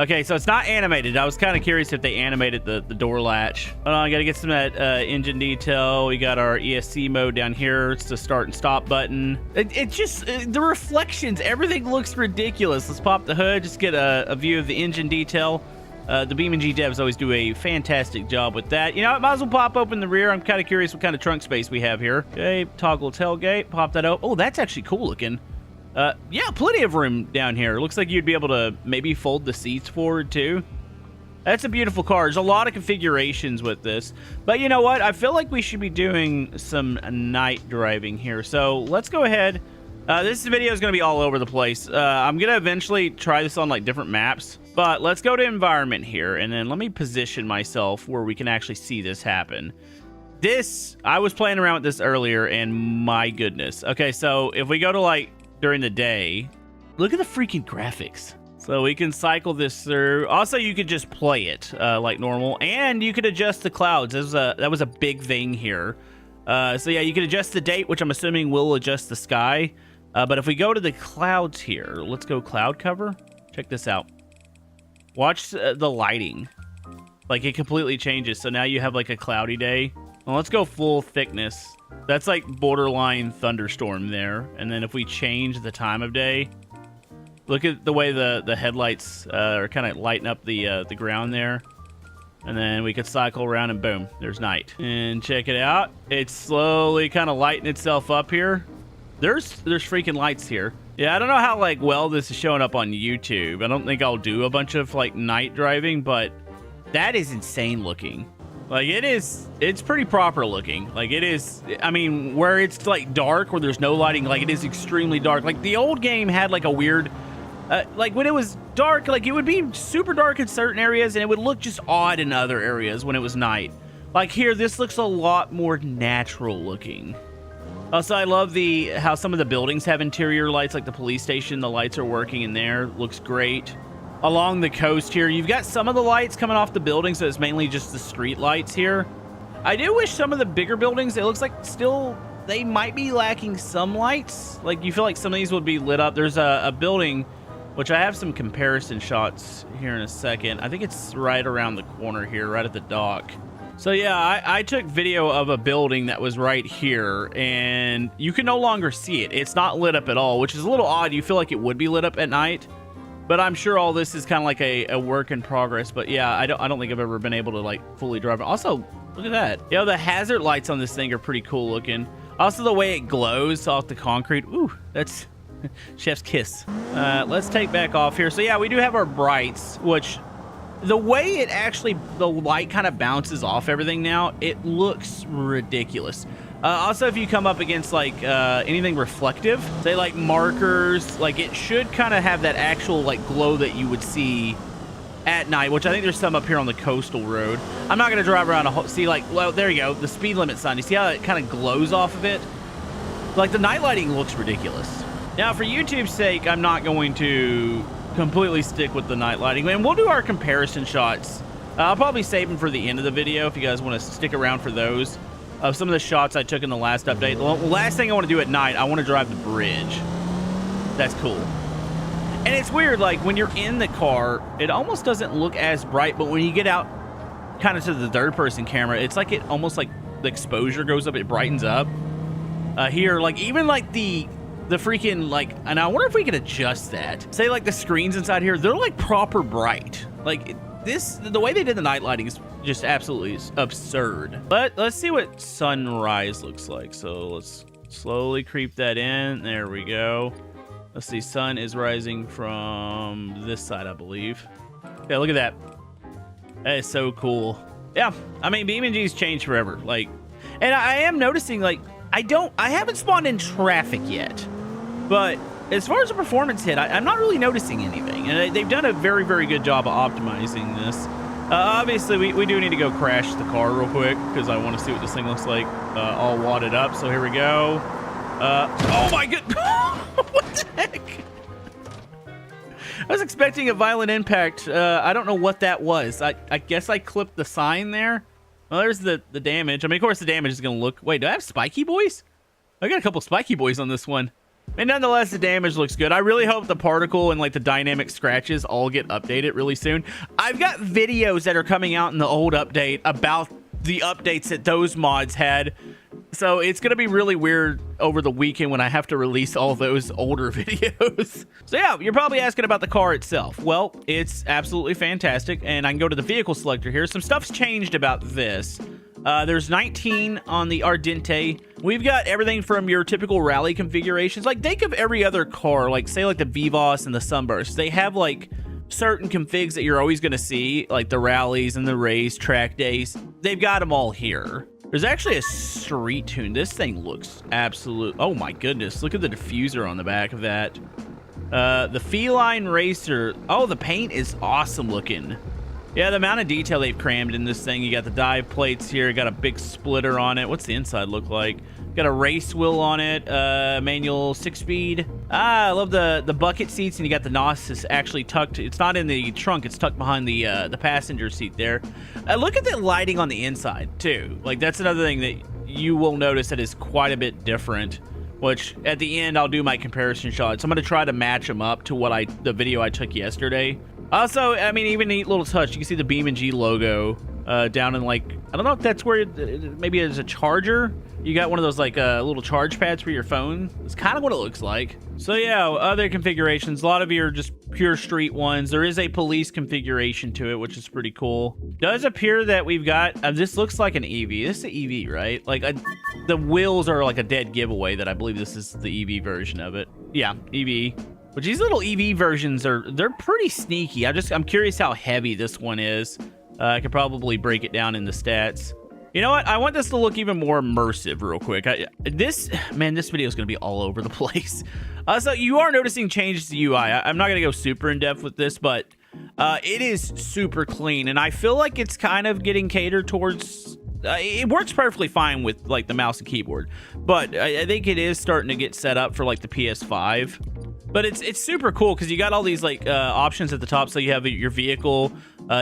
Okay, so it's not animated. I was kind of curious if they animated the door latch. Hold on, I gotta get some of that engine detail. We got our ESC mode down here. It's the start and stop button. It just, the reflections, everything looks ridiculous. Let's pop the hood, just get a view of the engine detail. The BeamNG devs always do a fantastic job with that. You know, I might as well pop open the rear. I'm kind of curious what kind of trunk space we have here. Okay, toggle tailgate, pop that up. Oh, that's actually cool looking. Yeah, plenty of room down here. Looks like you'd be able to maybe fold the seats forward too. That's a beautiful car. There's a lot of configurations with this. But you know what? I feel like we should be doing some night driving here. So let's go ahead. This video is going to be all over the place. I'm going to eventually try this on like different maps. But let's go to environment here. And then let me position myself where we can actually see this happen. I was playing around with this earlier and my goodness. Okay, so if we go to like during the day, look at the freaking graphics. So we can cycle this through. Also, you could just play it like normal, and you could adjust the clouds. That was a big thing here. So yeah, you could adjust the date, which I'm assuming will adjust the sky. But if we go to the clouds here, let's go cloud cover. Check this out. Watch the lighting. Like it completely changes. So now you have like a cloudy day. Well, let's go full thickness. That's like borderline thunderstorm there. And then if we change the time of day, look at the way the headlights are kind of lighting up the ground there. And then we could cycle around and boom, there's night. And check it out. It's slowly kind of lighting itself up here. There's freaking lights here. Yeah, I don't know how like well this is showing up on YouTube. I don't think I'll do a bunch of like night driving, but that is insane looking. Like it's pretty proper looking. Like it is, I mean, where it's like dark, where there's no lighting, like it is extremely dark. Like the old game had like a weird, like when it was dark, like it would be super dark in certain areas and it would look just odd in other areas when it was night. Like here, this looks a lot more natural looking. Also, I love how some of the buildings have interior lights, like the police station, the lights are working in there. Looks great. Along the coast here, you've got some of the lights coming off the building, so it's mainly just the street lights here. I do wish some of the bigger buildings, it looks like still they might be lacking some lights. Like you feel like some of these would be lit up. There's a building, which I have some comparison shots here in a second. I think it's right around the corner here, right at the dock. So yeah, I took video of a building that was right here, and you can no longer see it. It's not lit up at all, which is a little odd. You feel like it would be lit up at night. But I'm sure all this is kind of like a work in progress. But yeah, I don't think I've ever been able to like fully drive it. Also, look at that. You know, the hazard lights on this thing are pretty cool looking. Also, the way it glows off the concrete. Ooh, that's chef's kiss. Let's take back off here. So yeah, we do have our brights, which the way it actually, the light kind of bounces off everything now, it looks ridiculous. Also, if you come up against like anything reflective, say like markers, like it should kind of have that actual like glow that you would see at night, which I think there's some up here on the coastal road. I'm not going to drive around a whole, see like, well, there you go, the speed limit sign. You see how it kind of glows off of it? Like the night lighting looks ridiculous. Now, for YouTube's sake, I'm not going to completely stick with the night lighting, and we'll do our comparison shots. I'll probably save them for the end of the video if you guys want to stick around for those. Of some of the shots I took in the last update. The last thing I want to do at night, I want to drive the bridge. That's cool. And it's weird, like when you're in the car, it almost doesn't look as bright, but when you get out kind of to the third person camera, it's like it almost like the exposure goes up, it brightens up. Here, like even like the freaking like, and I wonder if we could adjust that. Say like the screens inside here, they're like proper bright. Like the way they did the night lighting is just absolutely absurd. But let's see what sunrise looks like. So let's slowly creep that in. There we go. Let's see, sun is rising from this side, I believe. Yeah, look at that. That is so cool. Yeah, I mean, BeamNG's changed forever. Like, and I am noticing, like, I haven't spawned in traffic yet, but as far as the performance hit, I'm not really noticing anything. And they've done a very, very good job of optimizing this. Obviously, we do need to go crash the car real quick because I want to see what this thing looks like all wadded up. So here we go. Oh my god! What the heck? I was expecting a violent impact. I don't know what that was. I guess I clipped the sign there. Well, there's the damage. I mean, of course, the damage is going to look... Wait, do I have spiky boys? I got a couple spiky boys on this one. And nonetheless, the damage looks good. I really hope the particle and like the dynamic scratches all get updated really soon. I've got videos that are coming out in the old update about the updates that those mods had. So it's going to be really weird over the weekend when I have to release all those older videos. So yeah, you're probably asking about the car itself. Well, it's absolutely fantastic. And I can go to the vehicle selector here. Some stuff's changed about this. There's 19 on the Ardente. We've got everything from your typical rally configurations. Like, think of every other car, like say like the Vivos and the Sunburst. They have like certain configs that you're always going to see, like the rallies and the race, track days. They've got them all here. There's actually a street tune. This thing looks absolute. Oh my goodness. Look at the diffuser on the back of that. The Feline Racer. Oh, the paint is awesome looking. Yeah, the amount of detail they've crammed in this thing. You got the dive plates here. Got a big splitter on it. What's the inside look like? Got a race wheel on it. Manual 6-speed. I love the bucket seats, and you got the NOS is actually tucked. It's not in the trunk. It's tucked behind the passenger seat there. Look at the lighting on the inside too. Like, that's another thing that you will notice that is quite a bit different. Which at the end I'll do my comparison shots. I'm gonna try to match them up to what the video I took yesterday. Also, I mean, even neat little touch. You can see the BeamNG logo down in, like, I don't know if that's where maybe it's a charger. You got one of those like little charge pads for your phone. It's kind of what it looks like. So yeah, other configurations. A lot of your just pure street ones. There is a police configuration to it, which is pretty cool. Does appear that we've got this looks like an EV. This is an EV, right? Like the wheels are like a dead giveaway that I believe this is the EV version of it. Yeah, EV. But these little EV versions they're pretty sneaky. I'm curious how heavy this one is. I could probably break it down in the stats. You know what? I want this to look even more immersive real quick. This video is going to be all over the place. So you are noticing changes to UI. I'm not going to go super in depth with this, but it is super clean. And I feel like it's kind of getting catered towards... it works perfectly fine with like the mouse and keyboard. But I think it is starting to get set up for like the PS5. But it's super cool because you got all these like options at the top. So you have your vehicle,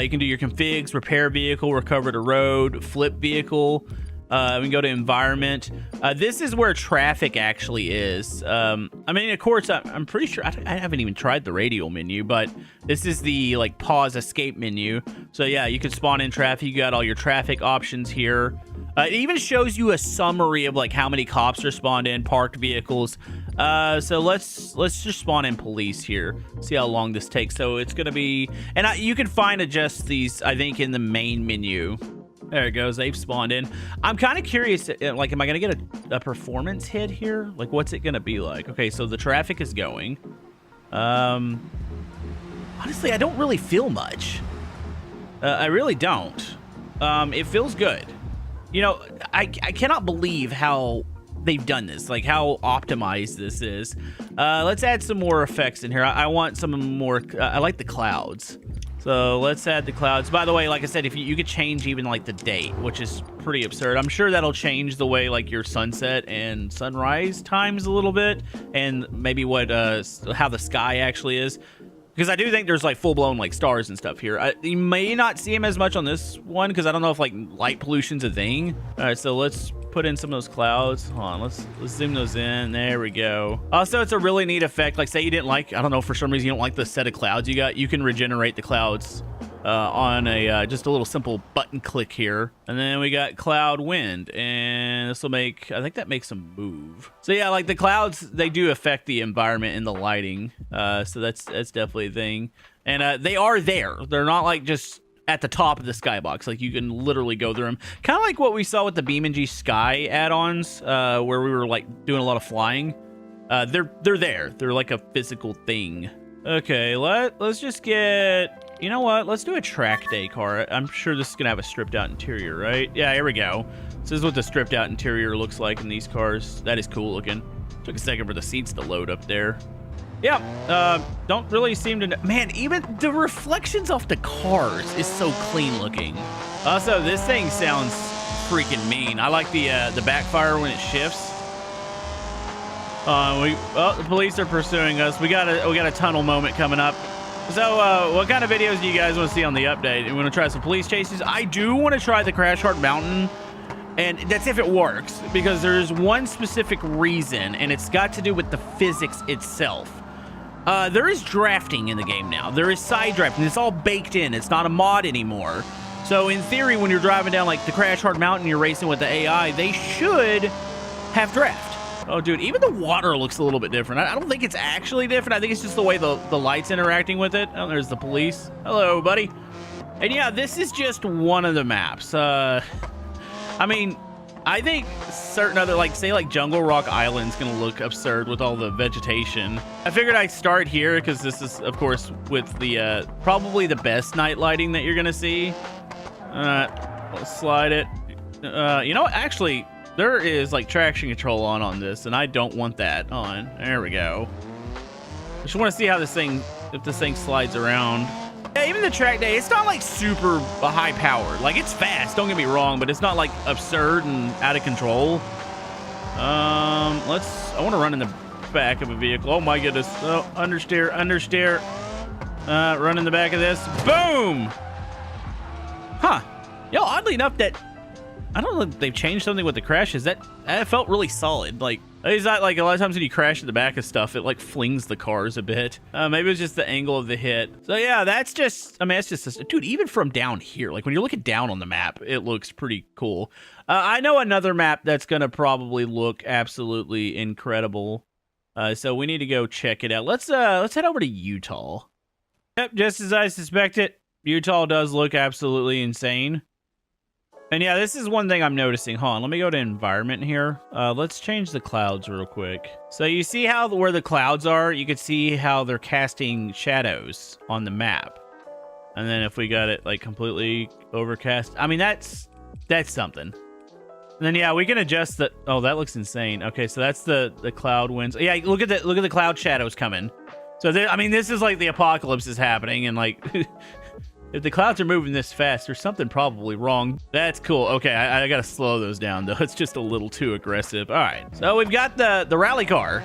you can do your configs, repair vehicle, recover to road, flip vehicle. We can go to environment. This is where traffic actually is. I mean, of course, I'm pretty sure I haven't even tried the radial menu, but this is the like pause escape menu. So yeah, you can spawn in traffic. You got all your traffic options here. It even shows you a summary of like how many cops are spawned in, parked vehicles. So let's just spawn in police here. See how long this takes. So it's gonna be, and you can adjust these, I think, in the main menu. There it goes. They've spawned in. I'm kind of curious, like, am I gonna get a performance hit here? Like, what's it gonna be like? Okay, so the traffic is going. Honestly, I don't really feel much. I really don't. It feels good. You know, I cannot believe how they've done this, like how optimized this is. Let's add some more effects in here. I want some more. I like the clouds. So let's add the clouds. By the way, like I said, if you could change even like the date, which is pretty absurd. I'm sure that'll change the way like your sunset and sunrise times a little bit, and maybe what how the sky actually is. Because I do think there's like full-blown like stars and stuff here. You may not see them as much on this one because I don't know if like light pollution's a thing. All right, so let's put in some of those clouds. Hold on, let's zoom those in. There we go. Also, it's a really neat effect. Like, say you didn't like, I don't know, for some reason you don't like the set of clouds you got, you can regenerate the clouds on a just a little simple button click here. And then we got cloud wind, and this will make, I think that makes them move. So yeah, like the clouds, they do affect the environment and the lighting. So that's definitely a thing. And they are there. They're not like just at the top of the skybox. Like, you can literally go through them. Kind of like what we saw with the BeamNG Sky add-ons, where we were like doing a lot of flying. They're there. They're like a physical thing. Okay, let's just get, you know what? Let's do a track day car. I'm sure this is gonna have a stripped out interior, right? Yeah, here we go. This is what the stripped out interior looks like in these cars. That is cool looking. Took a second for the seats to load up there. Yeah, don't really seem to know. Man, even the reflections off the cars is so clean looking. Also, this thing sounds freaking mean. I like the backfire when it shifts. The police are pursuing us. We got a tunnel moment coming up. So, what kind of videos do you guys want to see on the update? You want to try some police chases? I do want to try the Crash Hard Mountain. And that's if it works, because there's one specific reason, and it's got to do with the physics itself. There is drafting in the game now. There is side drafting. It's all baked in. It's not a mod anymore. So in theory, when you're driving down like the Crash Hard Mountain, you're racing with the AI, they should have draft. Oh, dude, even the water looks a little bit different. I don't think it's actually different. I think it's just the way the light's interacting with it. Oh, there's the police. Hello, buddy. And yeah, this is just one of the maps. I mean, I think certain other, like, say, like Jungle Rock Island's gonna look absurd with all the vegetation. I figured I'd start here because this is, of course, with the, probably the best night lighting that you're gonna see. Let's slide it. You know what? Actually, there is, like, traction control on this, and I don't want that on. There we go. I just want to see how this thing, if this thing slides around. Yeah, even the track day, it's not like super high powered. Like, it's fast, don't get me wrong, but it's not like absurd and out of control. I want to run in the back of a vehicle. Oh my goodness. Oh, understeer. Run in the back of this. Boom! Huh. Yo, oddly enough, that, I don't know if they've changed something with the crashes. That felt really solid. Like, it's not like a lot of times when you crash in the back of stuff, it like flings the cars a bit. Maybe it's just the angle of the hit. So yeah, that's just, I mean, it's just, dude, even from down here, like when you're looking down on the map, it looks pretty cool. I know another map that's going to probably look absolutely incredible. So we need to go check it out. Let's head over to Utah. Yep, just as I suspected, Utah does look absolutely insane. And yeah, this is one thing I'm noticing. Hold on, let me go to environment here. Let's change the clouds real quick. So you see how where the clouds are, you can see how they're casting shadows on the map. And then if we got it like completely overcast, I mean, that's something. And then yeah, we can adjust the, oh, that looks insane. Okay, so that's the cloud winds. Yeah, look at the cloud shadows coming. So I mean, this is like the apocalypse is happening, and like if the clouds are moving this fast, there's something probably wrong. That's cool. Okay, I gotta slow those down though. It's just a little too aggressive. All right, so we've got the rally car.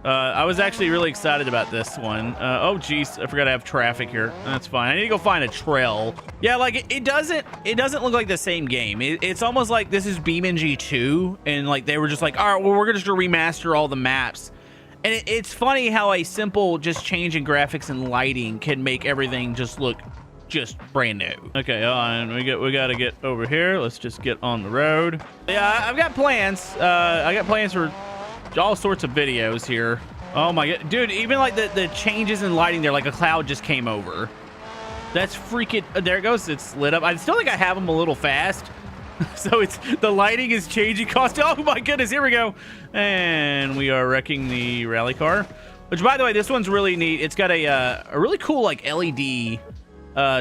I was actually really excited about this one. Oh geez, I forgot to have traffic here. That's fine. I need to go find a trail. Yeah, like it doesn't look like the same game. It's almost like this is BeamNG 2, and like they were just like, all right, well, we're gonna just remaster all the maps. And it's funny how a simple just change in graphics and lighting can make everything just look just brand new. Okay, and we got to get over here. Let's just get on the road. Yeah, I've got plans. I got plans for all sorts of videos here. Oh my god, dude, even like the changes in lighting there, like a cloud just came over. That's freaking, there it goes, it's lit up. I still think I have them a little fast. So it's, the lighting is changing cost. Oh my goodness, here we go. And we are wrecking the rally car, which by the way, this one's really neat. It's got a really cool like LED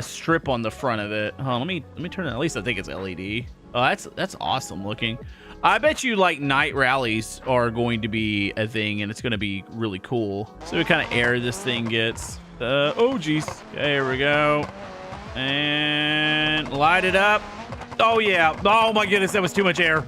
strip on the front of it. Let me turn it, at least I think it's LED. Oh, that's awesome looking. I bet you like night rallies are going to be a thing, and it's going to be really cool. So what kind of air this thing gets. Oh geez. Okay, here we go. And light it up. Oh yeah. Oh my goodness, that was too much air.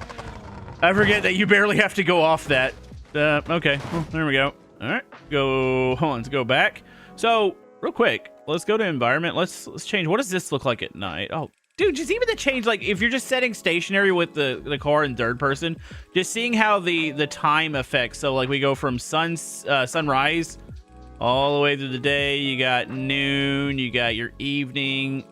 I forget that you barely have to go off that. Okay, well, there we go. All right, hold on, let's go back. So real quick, let's go to environment. Let's change. What does this look like at night? Oh, dude, just even the change, like if you're just setting stationary with the car in third person, just seeing how the time affects. So like we go from sunrise all the way through the day. You got noon, you got your evening.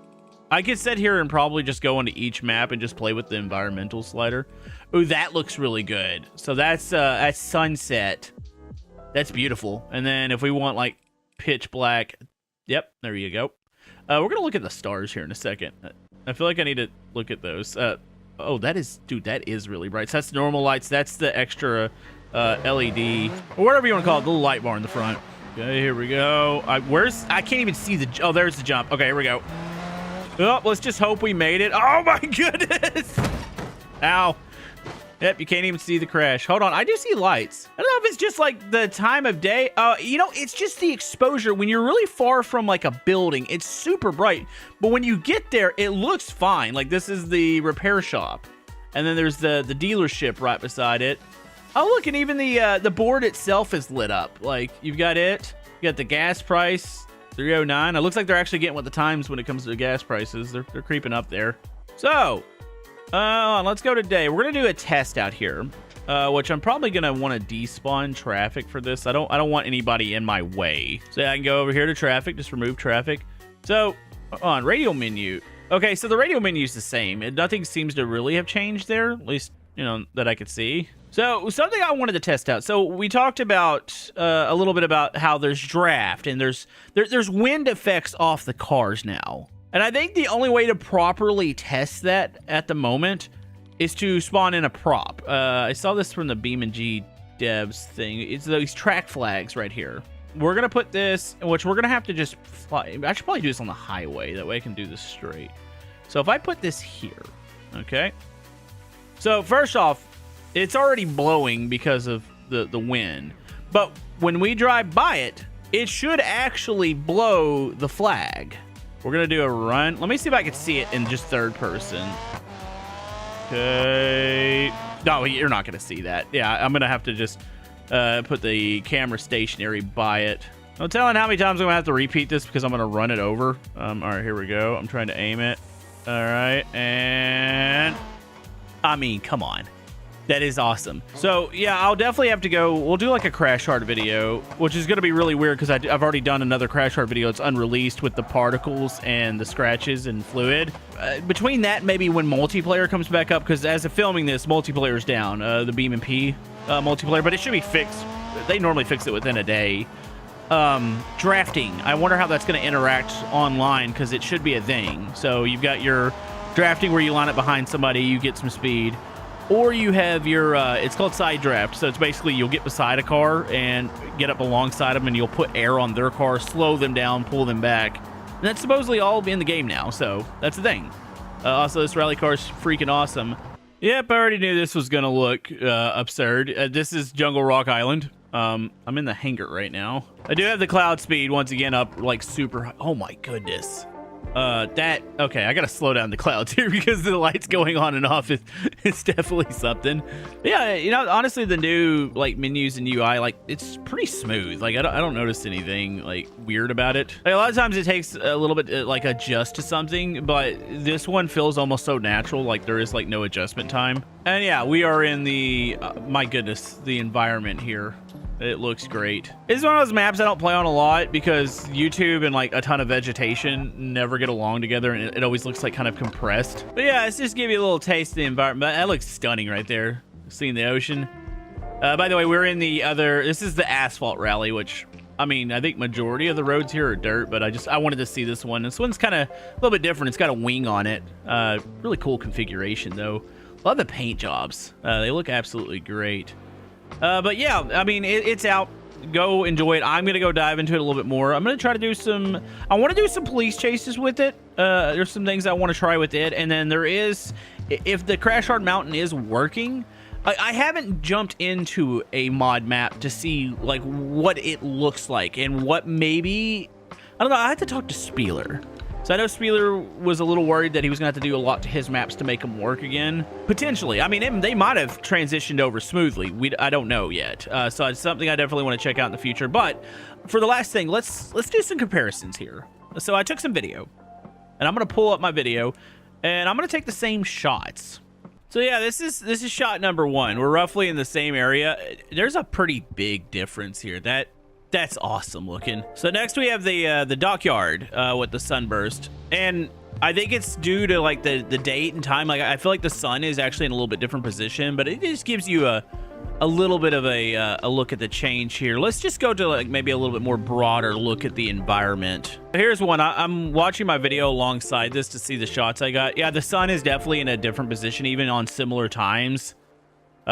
I could sit here and probably just go into each map and just play with the environmental slider. Ooh, that looks really good. So that's sunset. That's beautiful. And then if we want like pitch black, yep, there you go. We're gonna look at the stars here in a second. I feel like I need to look at those. Oh, that is, dude, that is really bright. So that's normal lights. That's the extra LED, or whatever you want to call it, the little light bar in the front. Okay, here we go. I can't even see the, oh, there's the jump. Okay, here we go. Oh, let's just hope we made it. Oh my goodness. Ow. Yep, you can't even see the crash. Hold on, I do see lights. I don't know if it's just like the time of day. You know, it's just the exposure. When you're really far from like a building, it's super bright. But when you get there, it looks fine. Like this is the repair shop. And then there's the dealership right beside it. Oh, look, and even the board itself is lit up. Like you've got it. You got the gas price, 309. It looks like they're actually getting with the times when it comes to the gas prices. They're creeping up there. So, Let's go today. We're gonna do a test out here, which I'm probably gonna want to despawn traffic for this. I don't want anybody in my way. So I can go over here to traffic, just remove traffic. So on radio menu. Okay, so the radio menu is the same. Nothing seems to really have changed there, at least, you know, that I could see. So something I wanted to test out. So we talked about a little bit about how there's draft and there's wind effects off the cars now. And I think the only way to properly test that at the moment is to spawn in a prop. I saw this from the BeamNG devs thing. It's those track flags right here. We're going to put this, which we're going to have to just fly. I should probably do this on the highway. That way I can do this straight. So if I put this here, okay. So first off, it's already blowing because of the wind. But when we drive by it, it should actually blow the flag. We're going to do a run. Let me see if I can see it in just third person. Okay. No, you're not going to see that. Yeah, I'm going to have to just put the camera stationary by it. No telling how many times I'm going to have to repeat this because I'm going to run it over. All right, here we go. I'm trying to aim it. All right, and I mean, come on. That is awesome. So, yeah, I'll definitely have to go. We'll do like a crash hard video, which is going to be really weird because I've already done another crash hard video. It's unreleased with the particles and the scratches and fluid. Between that, maybe when multiplayer comes back up, because as of filming this, multiplayer is down, the BeamNG multiplayer, but it should be fixed. They normally fix it within a day. Drafting. I wonder how that's going to interact online because it should be a thing. So you've got your drafting where you line up behind somebody, you get some speed. Or you have your, it's called side draft. So it's basically you'll get beside a car and get up alongside them and you'll put air on their car, slow them down, pull them back. And that's supposedly all in the game now. So that's the thing. Also, this rally car is freaking awesome. Yep, I already knew this was going to look absurd. This is Jungle Rock Island. I'm in the hangar right now. I do have the cloud speed once again up like super high. Oh my goodness. Okay, I gotta slow down the clouds here because the lights going on and off it's definitely something. But yeah, you know, honestly, the new like menus and UI, like it's pretty smooth. Like I don't notice anything like weird about it. Like, a lot of times it takes a little bit like adjust to something, but this one feels almost so natural. Like there is like no adjustment time. And yeah, we are in the my goodness, the environment here. It looks great. It's one of those maps I don't play on a lot because YouTube and like a ton of vegetation never get along together and it always looks like kind of compressed. But yeah, let's just give you a little taste of the environment. That looks stunning right there. Seeing the ocean. By the way, we're in the other, this is the asphalt rally, which I mean, I think majority of the roads here are dirt, but I wanted to see this one. This one's kind of a little bit different. It's got a wing on it. Really cool configuration though. Love the paint jobs. They look absolutely great. But yeah, I mean, it's out. Go enjoy it. I'm going to go dive into it a little bit more. I'm going to try to do I want to do some police chases with it. There's some things I want to try with it. And then there is, if the Crash Hard Mountain is working, I haven't jumped into a mod map to see like what it looks like and what maybe, I don't know. I had to talk to Spieler. So I know Spieler was a little worried that he was going to have to do a lot to his maps to make them work again. Potentially. I mean, they might have transitioned over smoothly. I don't know yet. So it's something I definitely want to check out in the future. But for the last thing, let's do some comparisons here. So I took some video. And I'm going to pull up my video. And I'm going to take the same shots. So yeah, this is shot number 1. We're roughly in the same area. There's a pretty big difference here. That's awesome looking. So next we have the dockyard with the sunburst, and I think it's due to like the date and time. Like I feel like the sun is actually in a little bit different position, but it just gives you a little bit of a look at the change here. Let's just go to like maybe a little bit more broader look at the environment. Here's one. I'm watching my video alongside this to see the shots I got. Yeah, the sun is definitely in a different position, even on similar times.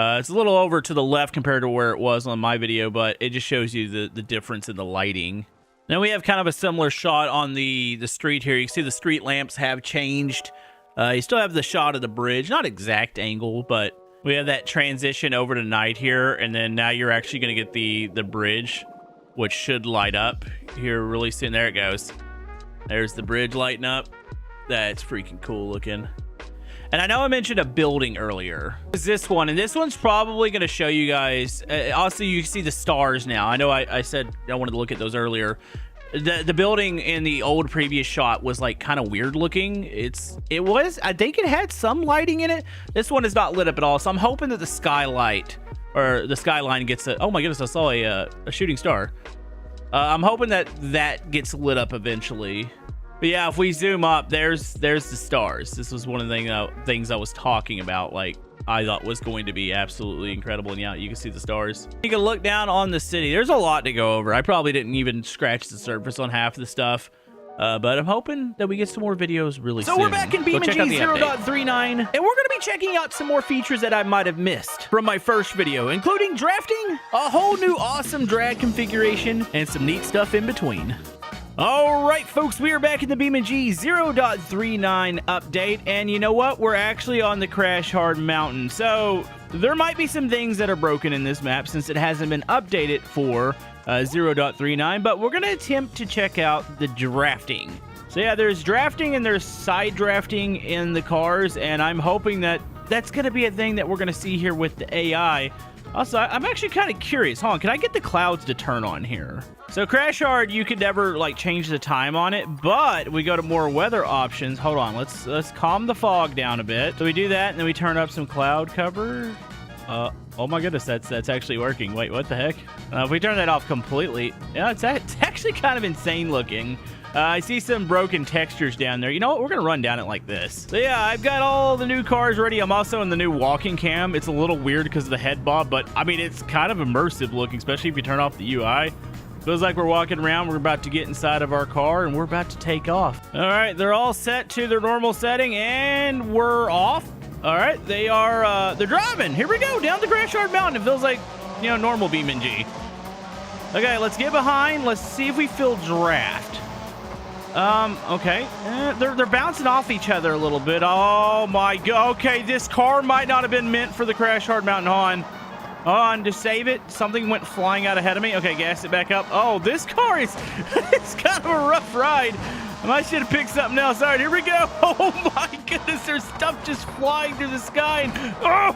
It's a little over to the left compared to where it was on my video, but it just shows you the difference in the lighting. Then we have kind of a similar shot on the street here. You can see the street lamps have changed. You still have the shot of the bridge, not exact angle, but we have that transition over to night here, and then now you're actually going to get the bridge, which should light up here really soon. There it goes. There's the bridge lighting up. That's freaking cool looking. And I know I mentioned a building earlier. It's this one, and this one's probably going to show you guys. Also, you can see the stars now. I know I said I wanted to look at those earlier. the building in the old previous shot was like kind of weird looking. I think it had some lighting in it. This one is not lit up at all, so I'm hoping that the skylight or the skyline gets a, oh my goodness, I saw a shooting star. I'm hoping that gets lit up eventually. But yeah, if we zoom up, there's the stars. This was one of the things I was talking about, like I thought was going to be absolutely incredible. And yeah, you can see the stars. You can look down on the city. There's a lot to go over. I probably didn't even scratch the surface on half of the stuff. But I'm hoping that we get some more videos really soon. So we're back in BeamNG 0.39, and we're going to be checking out some more features that I might have missed from my first video, including drafting, a whole new awesome drag configuration, and some neat stuff in between. All right, folks, we are back in the BeamNG 0.39 update, and you know what? We're actually on the Crash Hard Mountain, so there might be some things that are broken in this map since it hasn't been updated for 0.39, but we're going to attempt to check out the drafting. So yeah, there's drafting and there's side drafting in the cars, and I'm hoping that that's going to be a thing that we're going to see here with the AI. Also, I'm actually kind of curious. Hold on, can I get the clouds to turn on here? So Crash Hard, you could never like change the time on it, but we go to more weather options. Hold on, let's calm the fog down a bit. So we do that, and then we turn up some cloud cover. Oh my goodness, that's actually working. Wait, what the heck? If we turn that off completely, yeah, it's actually kind of insane looking. I see some broken textures down there. You know what? We're going to run down it like this. So yeah, I've got all the new cars ready. I'm also in the new walking cam. It's a little weird because of the head bob, but I mean, it's kind of immersive looking, especially if you turn off the UI. Feels like we're walking around. We're about to get inside of our car, and we're about to take off. All right, they're all set to their normal setting, and we're off. All right, they're driving. Here we go, down the Crash Hard Mountain. It feels like, you know, normal BeamNG. Okay, let's get behind. Let's see if we feel draft. Okay. They're bouncing off each other a little bit. Oh my god. Okay, this car might not have been meant for the Crash Hard Mountain. Hold on, to save it. Something went flying out ahead of me. Okay, gas it back up. Oh, this car is it's kind of a rough ride. I might should have picked something else. All right, here we go. Oh my goodness, there's stuff just flying through the sky. And, oh!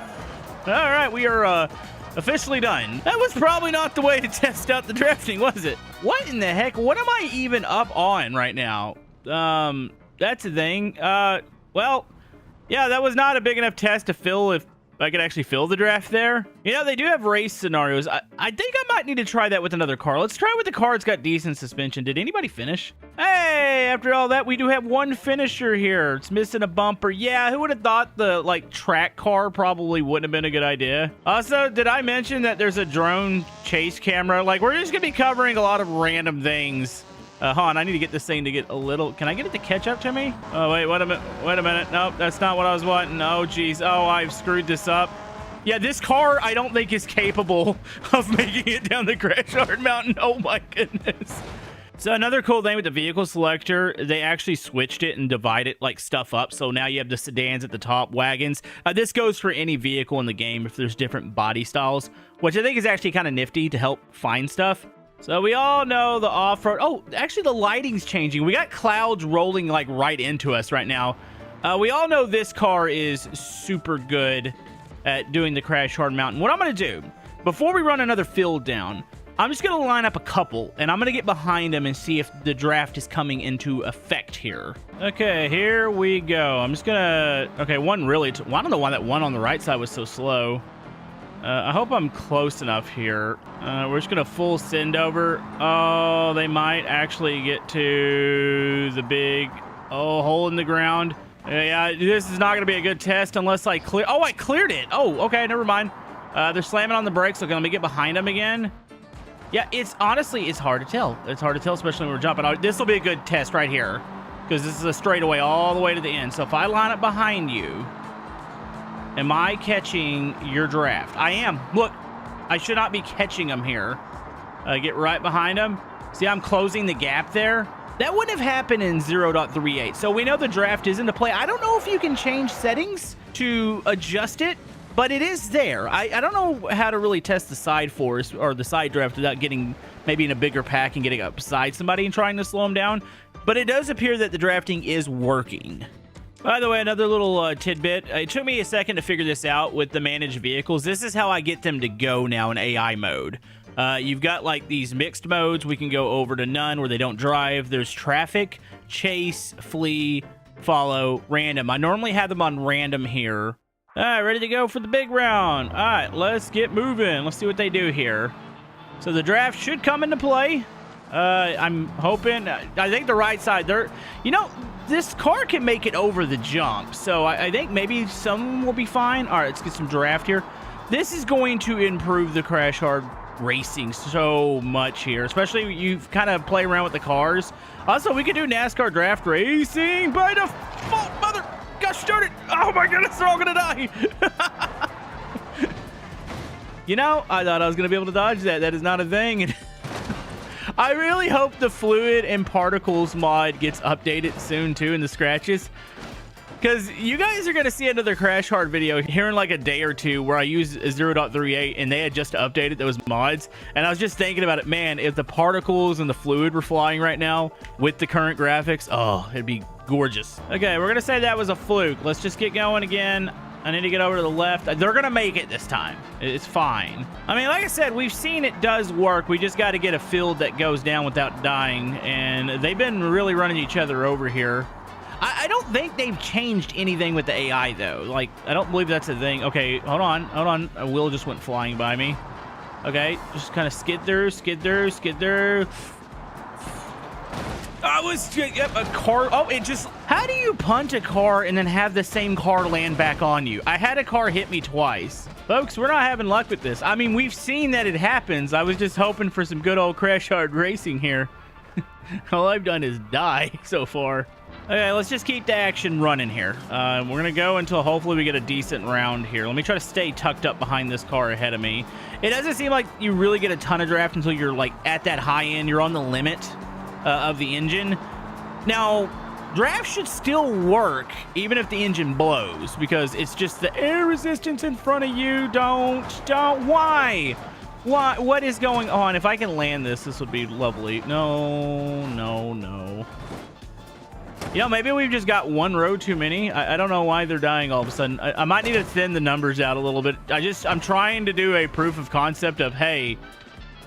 All right, we are officially done. That was probably not the way to test out the drafting, was it? What in the heck? What am I even up on right now? That's the thing. Well, yeah, that was not a big enough test to fill if I could actually fill the draft there. You know, they do have race scenarios. I think I might need to try that with another car. Let's try with the car that's got decent suspension. Did anybody finish? Hey, after all that, we do have one finisher here. It's missing a bumper. Yeah, who would have thought the, like, track car probably wouldn't have been a good idea? Also, did I mention that there's a drone chase camera? Like, we're just going to be covering a lot of random things. Hold on, I need to get this thing to get a little... Can I get it to catch up to me? Oh, wait, wait a minute. Nope, that's not what I was wanting. Oh, geez. Oh, I've screwed this up. Yeah, this car, I don't think is capable of making it down the Crash Hard Mountain. Oh, my goodness. So another cool thing with the vehicle selector, they actually switched it and divided like stuff up. So now you have the sedans at the top, wagons. This goes for any vehicle in the game if there's different body styles, which I think is actually kind of nifty to help find stuff. So we all know the off-road. Oh, actually the lighting's changing. We got clouds rolling like right into us right now. We all know this car is super good at doing the Crash Hard Mountain. What I'm going to do, before we run another field down, I'm just going to line up a couple, and I'm going to get behind them and see if the draft is coming into effect here. Okay, here we go. I'm just going to... Okay, one really... I don't know why that one on the right side was so slow. I hope I'm close enough here. We're just going to full send over. Oh, they might actually get to the big hole in the ground. Yeah, this is not going to be a good test unless I clear... Oh, I cleared it. Oh, okay, never mind. They're slamming on the brakes, so let me get behind them again. Yeah, honestly, it's hard to tell. It's hard to tell, especially when we're jumping. This will be a good test right here because this is a straightaway all the way to the end. So if I line up behind you... Am I catching your draft? I am. Look, I should not be catching them here. Get right behind them. See, I'm closing the gap there. That wouldn't have happened in 0.38. So we know the draft is into play. I don't know if you can change settings to adjust it, but it is there. I don't know how to really test the side force or the side draft without getting maybe in a bigger pack and getting up beside somebody and trying to slow them down. But it does appear that the drafting is working. By the way, another little tidbit. It took me a second to figure this out with the managed vehicles. This is how I get them to go now in AI mode. You've got like these mixed modes. We can go over to none where they don't drive. There's traffic, chase, flee, follow, random. I normally have them on random here. All right, ready to go for the big round. All right, let's get moving. Let's see what they do here. So the draft should come into play. I'm hoping. I think the right side there. You know, this car can make it over the jump. So I think maybe some will be fine. All right, let's get some draft here. This is going to improve the crash hard racing so much here, especially you kind of play around with the cars. Also, we could do NASCAR draft racing by default. Mother, gosh darn it! Oh my goodness, they're all gonna die. You know, I thought I was gonna be able to dodge that. That is not a thing. I really hope the fluid and particles mod gets updated soon too in the scratches. Because you guys are going to see another crash hard video here in like a day or two where I use 0.38 and they had just updated those mods. And I was just thinking about it, man, if the particles and the fluid were flying right now with the current graphics, oh, it'd be gorgeous. Okay, we're going to say that was a fluke. Let's just get going again. I need to get over to the left. They're going to make it this time. It's fine. I mean, like I said, we've seen it does work. We just got to get a field that goes down without dying. And they've been really running each other over here. I don't think they've changed anything with the AI, though. Like, I don't believe that's a thing. Okay, hold on. A wheel just went flying by me. Okay, just kind of skid through. I was, yep, a car. Oh, it just, how do you punt a car and then have the same car land back on you? I had a car hit me twice. Folks, we're not having luck with this. I mean, we've seen that it happens. I was just hoping for some good old crash hard racing here. All I've done is die so far. Okay, let's just keep the action running here. We're going to go until hopefully we get a decent round here. Let me try to stay tucked up behind this car ahead of me. It doesn't seem like you really get a ton of draft until you're like at that high end. You're on the limit of the engine. Now, draft should still work even if the engine blows because it's just the air resistance in front of you. Why? What is going on? If I can land this, this would be lovely. No. You know, maybe we've just got one row too many. I don't know why they're dying all of a sudden. I might need to thin the numbers out a little bit. I'm trying to do a proof of concept of, hey,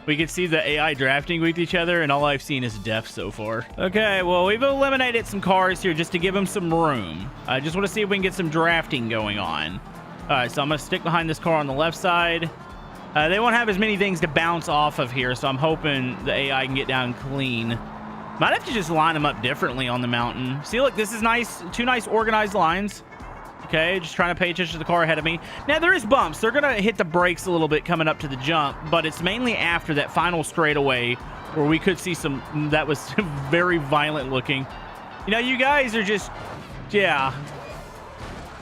we can see the AI drafting with each other, and all I've seen is death so far. Okay, well, we've eliminated some cars here just to give them some room. I just want to see if we can get some drafting going on. All right, so I'm going to stick behind this car on the left side. They won't have as many things to bounce off of here, so I'm hoping the AI can get down clean. Might have to just line them up differently on the mountain. See, look, this is nice. Two nice organized lines. Okay, just trying to pay attention to the car ahead of me. Now, there is bumps. They're going to hit the brakes a little bit coming up to the jump, but it's mainly after that final straightaway where we could see some, that was very violent looking. You know, you guys are just, yeah.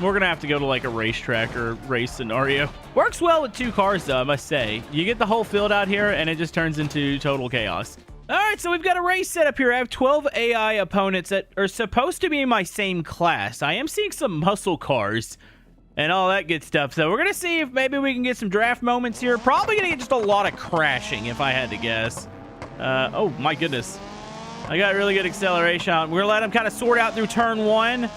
We're going to have to go to like a racetrack or race scenario. Works well with two cars, though, I must say. You get the whole field out here, and it just turns into total chaos. All right, so we've got a race set up here. I have 12 AI opponents that are supposed to be in my same class. I am seeing some muscle cars and all that good stuff. So we're going to see if maybe we can get some draft moments here. Probably going to get just a lot of crashing, if I had to guess. Oh, my goodness. I got really good acceleration on. We're going to let them kind of sort out through turn one.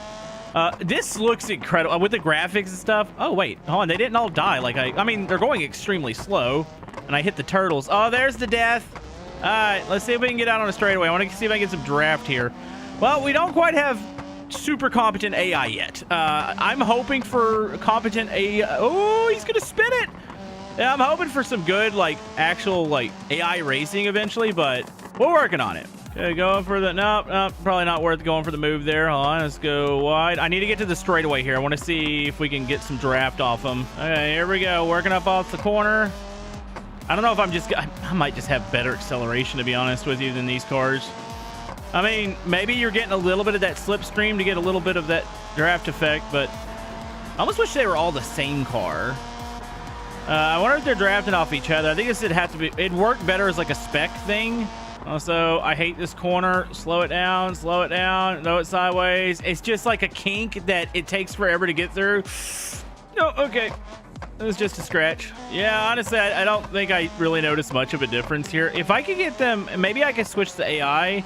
This looks incredible with the graphics and stuff. Oh, wait. Hold on. They didn't all die. Like I mean, they're going extremely slow. And I hit the turtles. Oh, there's the death. All right, let's see if we can get out on a straightaway. I want to see if I can get some draft here. Well, we don't quite have super competent AI yet. I'm hoping for competent AI. Oh, he's going to spin it. Yeah, I'm hoping for some good, like, actual, like, AI racing eventually, but we're working on it. Okay, going for the, nope, probably not worth going for the move there. Hold on, let's go wide. I need to get to the straightaway here. I want to see if we can get some draft off him. Okay, here we go. Working up off the corner. I don't know if I might just have better acceleration, to be honest with you, than these cars. I mean, maybe you're getting a little bit of that slipstream to get a little bit of that draft effect, but I almost wish they were all the same car. I wonder if they're drafting off each other. I think this would have to be, it'd work better as like a spec thing. Also, I hate this corner. Slow it down, throw it sideways. It's just like a kink that it takes forever to get through. No, okay. It was just a scratch. Yeah, honestly, I don't think I really noticed much of a difference here. If I could get them, maybe I could switch the AI.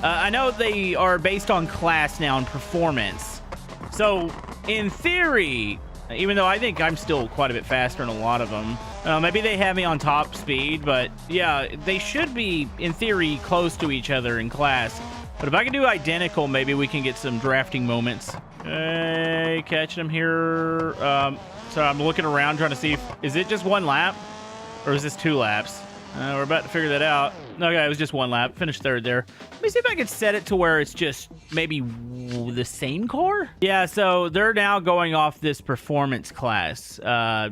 I know they are based on class now and performance. So, in theory, even though I think I'm still quite a bit faster in a lot of them, Maybe they have me on top speed, but yeah, they should be, in theory, close to each other in class. But if I can do identical, maybe we can get some drafting moments. Hey, catching them here. So I'm looking around trying to see is it just one lap? Or is this 2 laps? We're about to figure that out. Okay, it was just 1 lap. Finished 3rd there. Let me see if I can set it to where it's just maybe the same car? Yeah, so they're now going off this performance class.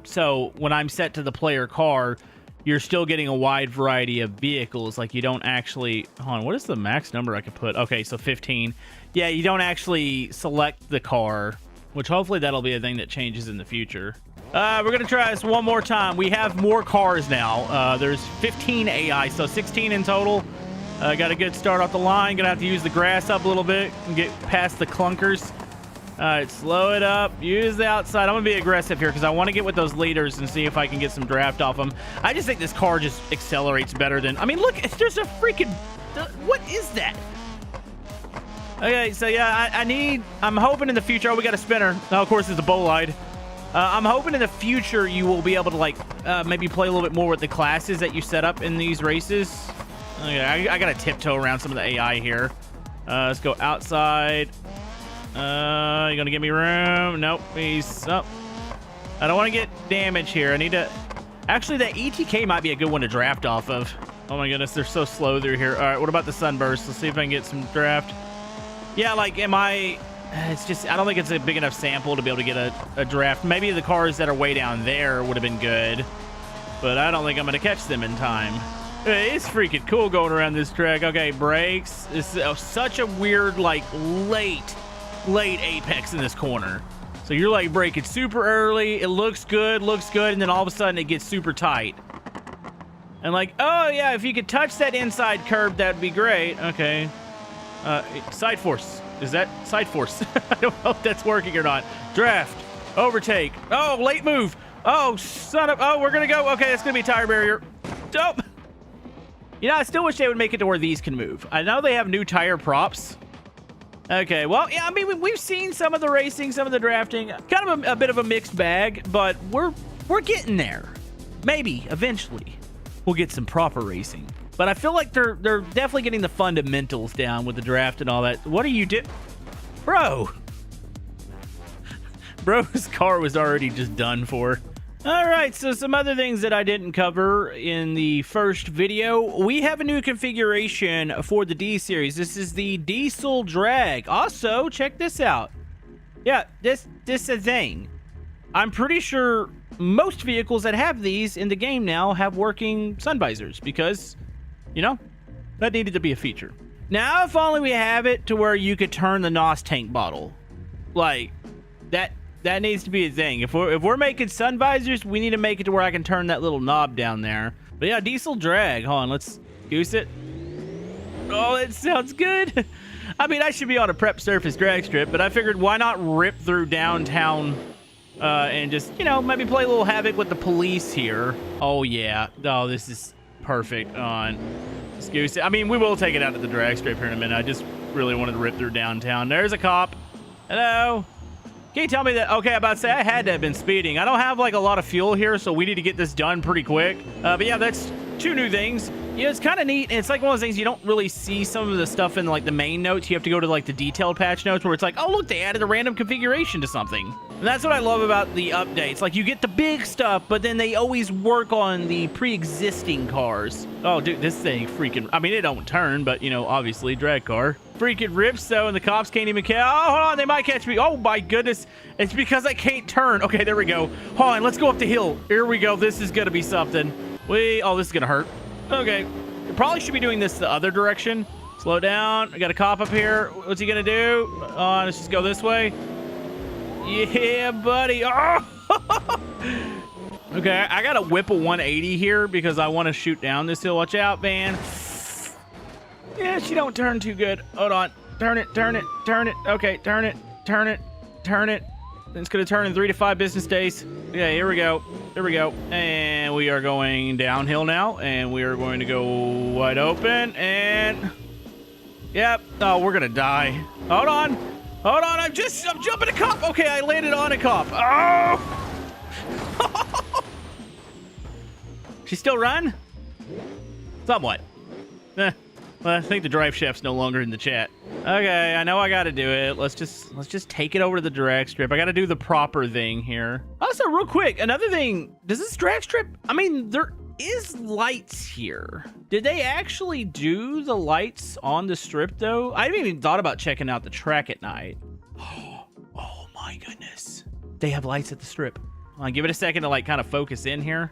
So when I'm set to the player car, you're still getting a wide variety of vehicles. Like, you don't actually... Hold on, what is the max number I could put? Okay, so 15. Yeah, you don't actually select the car, which hopefully that'll be a thing that changes in the future. We're going to try this one more time. We have more cars now. There's 15 AI, so 16 in total. Got a good start off the line. Gonna have to use the grass up a little bit and get past the clunkers. All right, slow it up. Use the outside. I'm gonna be aggressive here because I want to get with those leaders and see if I can get some draft off them. I just think this car just accelerates better than... I mean, look, there's a freaking... What is that? Okay, so yeah, I'm hoping in the future... Oh, we got a spinner. Oh, of course, it's a bolide. I'm hoping in the future you will be able to, like, maybe play a little bit more with the classes that you set up in these races. Okay, I gotta tiptoe around some of the AI here. Let's go outside. You gonna give me room? Nope, he's up. I don't want to get damage here. I need to... Actually, that ETK might be a good one to draft off of. Oh my goodness, they're so slow through here. All right, what about the sunburst? Let's see if I can get some draft. Yeah, like, am I... It's just, I don't think it's a big enough sample to be able to get a draft. Maybe the cars that are way down there would have been good, but I don't think I'm going to catch them in time. It's freaking cool going around this track. Okay, brakes. This is such a weird, like, late apex in this corner. So you're, like, braking super early. It looks good, and then all of a sudden it gets super tight. And, like, oh, yeah, if you could touch that inside curb, that would be great. Okay. Side force. Is that side force? I don't know if that's working or not. Draft. Overtake. Oh, late move. Oh, son of... Oh, we're going to go. Okay, that's going to be a tire barrier. Dope. You know, I still wish they would make it to where these can move. I know they have new tire props. Okay, well, yeah, I mean, we've seen some of the racing, some of the drafting. Kind of a bit of a mixed bag, but we're getting there. Maybe, eventually, we'll get some proper racing. But I feel like they're definitely getting the fundamentals down with the draft and all that. What are you doing? Bro! Bro's car was already just done for. Alright, so some other things that I didn't cover in the first video. We have a new configuration for the D series. This is the diesel drag. Also, check this out. Yeah, this is a thing. I'm pretty sure most vehicles that have these in the game now have working sun visors because... You know, that needed to be a feature. Now, if only we have it to where you could turn the NOS tank bottle. Like, that needs to be a thing. If we're making sun visors, we need to make it to where I can turn that little knob down there. But yeah, diesel drag. Hold on, let's goose it. Oh, it sounds good. I mean, I should be on a prep surface drag strip, but I figured why not rip through downtown and just, you know, maybe play a little havoc with the police here. Oh, yeah. Oh, this is... perfect on Goose. I mean, we will take it out to the drag strip here in a minute. I just really wanted to rip through downtown. There's a cop. Hello. Can you tell me that? Okay, I'm about to say I had to have been speeding. I don't have like a lot of fuel here, so we need to get this done pretty quick. But yeah, that's 2 new things. You know, it's kind of neat. And it's like one of those things you don't really see some of the stuff in like the main notes. You have to go to like the detailed patch notes where it's like, oh, look, they added a random configuration to something. And that's what I love about the updates. Like, you get the big stuff, but then they always work on the pre-existing cars. Oh, dude, this thing freaking... I mean, it don't turn, but, you know, obviously, drag car. Freaking rips, though, and the cops can't even catch... Oh, hold on, they might catch me. Oh, my goodness. It's because I can't turn. Okay, there we go. Hold on, let's go up the hill. Here we go. This is gonna be something. Oh, this is gonna hurt. Okay. You probably should be doing this the other direction. Slow down. I got a cop up here. What's he gonna do? Let's just go this way. Yeah, buddy. Oh! Okay, I gotta whip a 180 here because I want to shoot down this hill. Watch out, man. Yeah, she don't turn too good. Hold on. Turn it, turn it, turn it. Okay, turn it, turn it, turn it. It's gonna turn in 3 to 5 business days. Yeah, here we go. Here we go. And we are going downhill now. And we are going to go wide open. And... Yep. Oh, we're gonna die. Hold on. Hold on, I'm jumping a cop. Okay, I landed on a cop. Oh! She still run? Somewhat. Well, I think the drive shaft's no longer in the chat. Okay, I know I gotta do it. Let's just take it over to the drag strip. I gotta do the proper thing here. Also, real quick, another thing. Does this drag strip? I mean, there is lights here. Did they actually do the lights on the strip though? I haven't even thought about checking out the track at night. Oh my goodness. They have lights at the strip. I'll give it a second to like kind of focus in here.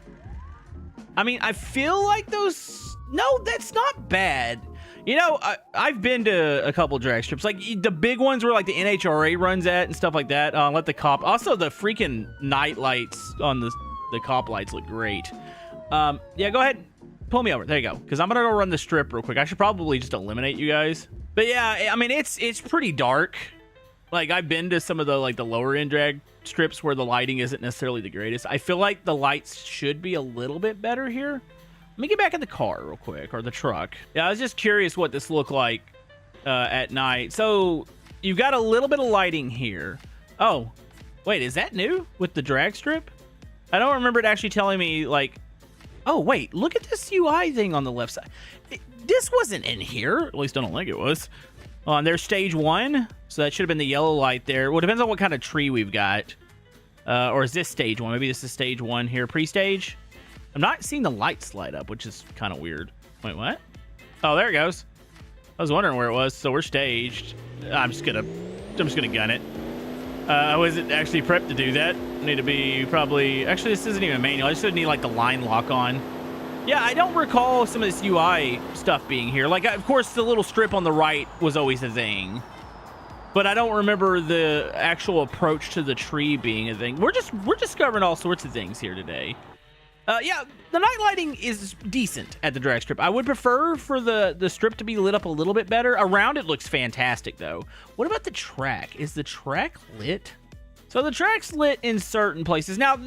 I mean, I feel like those... No, that's not bad. You know, I've been to a couple drag strips. Like, the big ones where, like, the NHRA runs at and stuff like that. Let the cop... Also, the freaking night lights on the cop lights look great. Yeah, go ahead. Pull me over. There you go. Because I'm going to go run the strip real quick. I should probably just eliminate you guys. But, yeah, I mean, it's pretty dark. Like, I've been to some of the, like, the lower-end drag strips where the lighting isn't necessarily the greatest. I feel like the lights should be a little bit better here. Let me get back in the car real quick, or the truck. Yeah, I was just curious what this looked like at night. So you've got a little bit of lighting here. Oh, wait, is that new with the drag strip? I don't remember it actually telling me, like, oh, wait, look at this UI thing on the left side. This wasn't in here. At least I don't think it was. There's stage 1. So that should have been the yellow light there. Well, it depends on what kind of tree we've got. Or is this stage 1? Maybe this is stage 1 here. Pre-stage? I'm not seeing the lights light up, which is kind of weird. Wait, what? Oh, there it goes. I was wondering where it was. So we're staged. I'm just gonna gun it. I wasn't actually prepped to do that. Need to be probably... Actually, this isn't even manual. I just need, like, the line lock on. Yeah, I don't recall some of this UI stuff being here. Like, of course, the little strip on the right was always a thing. But I don't remember the actual approach to the tree being a thing. We're discovering all sorts of things here today. Yeah, the night lighting is decent at the drag strip. I would prefer for the strip to be lit up a little bit better. Around it looks fantastic, though. What about the track? Is the track lit? So the track's lit in certain places. Now,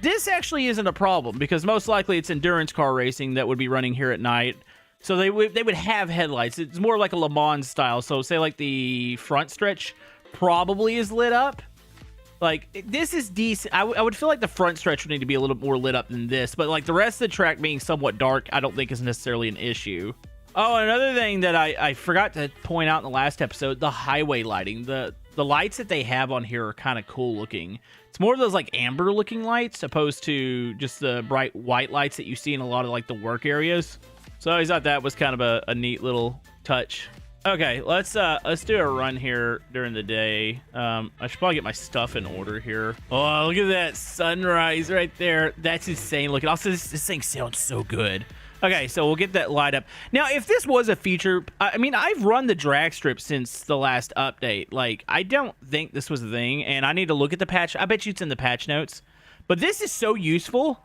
this actually isn't a problem because most likely it's endurance car racing that would be running here at night. So they would have headlights. It's more like a Le Mans style. So say like the front stretch probably is lit up. Like, this is decent. I would feel like the front stretch would need to be a little more lit up than this. But like the rest of the track being somewhat dark, I don't think is necessarily an issue. Oh, another thing that I forgot to point out in the last episode, the highway lighting. The lights that they have on here are kind of cool looking. It's more of those like amber looking lights opposed to just the bright white lights that you see in a lot of like the work areas. So I thought that was kind of a neat little touch. Okay, let's do a run here during the day. I should probably get my stuff in order here. Oh, look at that sunrise right there. That's insane looking. Also, this thing sounds so good. Okay, so we'll get that light up. Now, if this was a feature, I mean, I've run the drag strip since the last update. Like, I don't think this was a thing, and I need to look at the patch. I bet you it's in the patch notes. But this is so useful.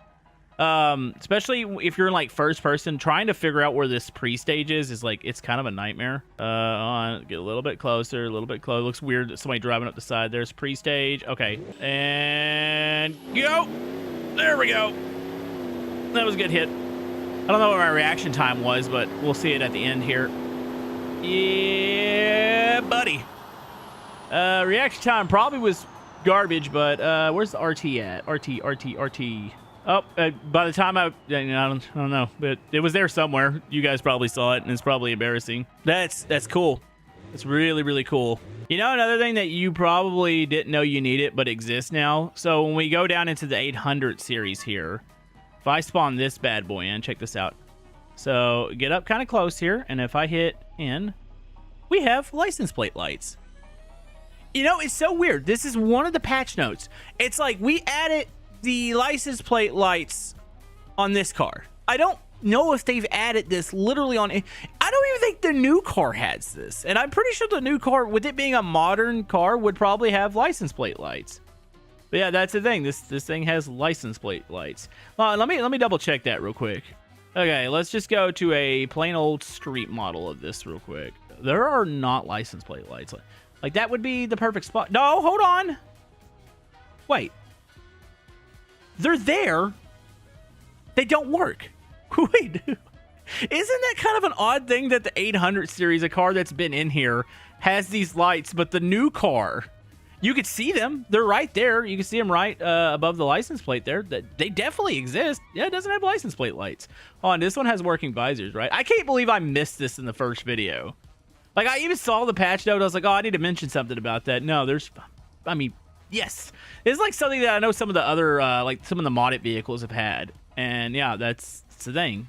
Especially if you're in like first person, trying to figure out where this pre-stage is like, it's kind of a nightmare. Get a little bit closer, a little bit closer. Looks weird that somebody driving up the side. There's pre-stage. Okay. And go. There we go. That was a good hit. I don't know what my reaction time was, but we'll see it at the end here. Yeah, buddy. Reaction time probably was garbage, but where's the RT at? RT. Oh, by the time I don't know, but it was there somewhere. You guys probably saw it, and it's probably embarrassing. That's cool. It's really, really cool. You know, another thing that you probably didn't know you needed, but exists now. So when we go down into the 800 series here, if I spawn this bad boy in, check this out. So get up kind of close here, and if I hit in, we have license plate lights. You know, it's so weird. This is one of the patch notes. It's like we added the license plate lights on this car. I don't know if they've added this literally on... I don't even think the new car has this. And I'm pretty sure the new car, with it being a modern car, would probably have license plate lights. But yeah, that's the thing. This thing has license plate lights. Let me double check that real quick. Okay, let's just go to a plain old street model of this real quick. There are not license plate lights. Like, that would be the perfect spot. No, hold on. Wait. They're there. They don't work. Wait. Isn't that kind of an odd thing that the 800 series, a car that's been in here, has these lights, but the new car you could see them. They're right there. You can see them right above the license plate there. They definitely exist. Yeah, it doesn't have license plate lights. Oh, and this one has working visors, right? I can't believe I missed this in the first video. Like, I even saw the patch note. I was like, oh, I need to mention something about that. No, I mean, yes. It's like something that I know some of the other, like some of the modded vehicles have had. And yeah, that's the thing.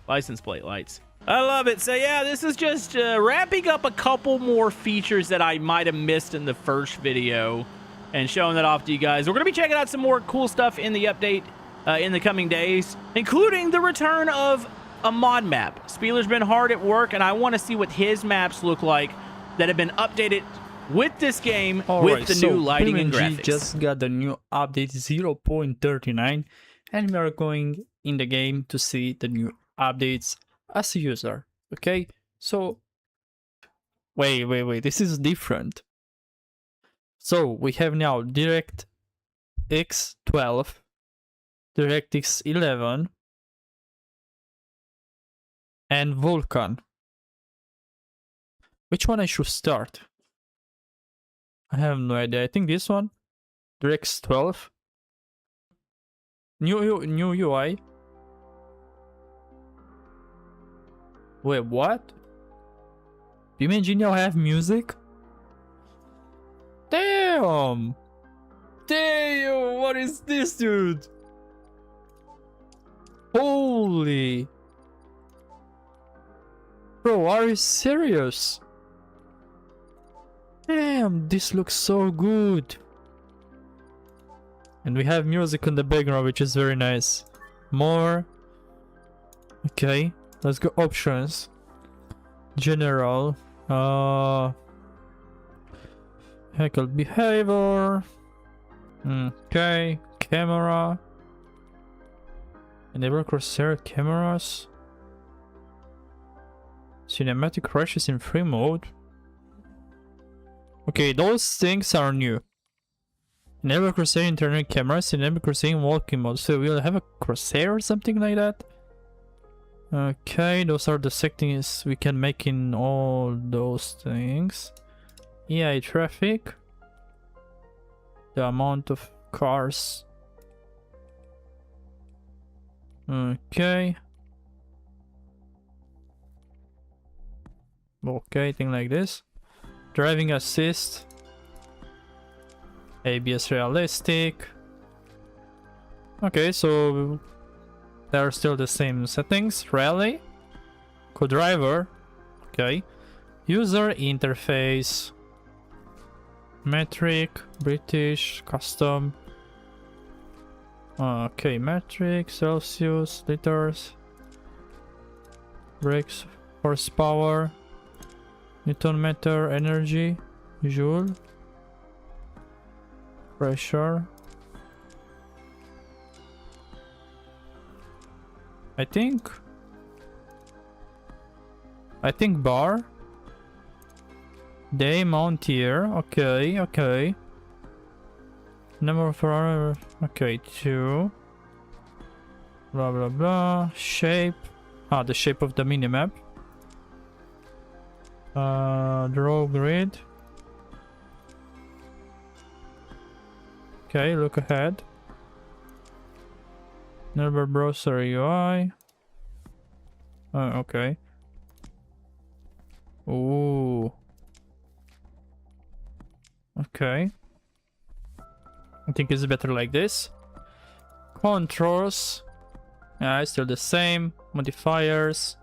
License plate lights. I love it. So yeah, this is just wrapping up a couple more features that I might have missed in the first video and showing that off to you guys. We're going to be checking out some more cool stuff in the update in the coming days, including the return of a mod map. Spieler's been hard at work, and I want to see what his maps look like that have been updated with this game with the new lighting and graphics. Just got the new update 0.39, and we are going in the game to see the new updates as a user. Okay, so wait, this is different. So we have now DirectX 12, DirectX 11, and Vulkan. Which one I should start? I have no idea. I think this one, DirectX 12. New UI. Wait, what? BeamNG now have music? Damn! Damn! What is this, dude? Holy! Bro, are you serious? Damn, this looks so good. And we have music in the background, which is very nice. More. Okay. Let's go options. General. Heckle behavior. Okay. Camera. Enable crosshair cameras. Cinematic crashes in free mode. Okay, those things are new. Enable crosshair internet cameras. Enable crosshair in walking mode. So we'll have a crosshair or something like that. Okay, those are the settings we can make in all those things. EI traffic. The amount of cars. Okay. Okay, thing like this. Driving assist. ABS realistic. Okay, so they are still the same settings. Rally. Co-driver. Okay. User interface. Metric. British. Custom. Okay, metric. Celsius. Liters. Brakes. Horsepower. Newton meter. Energy. Joule. Pressure. I think bar. Day mount here. Okay. Number of okay, 2. Blah blah blah. Shape. The shape of the minimap. Draw grid. Okay, look ahead. Never browser UI. Okay. Ooh. Okay. I think it's better like this. Controls. Yeah, it's still the same. Modifiers.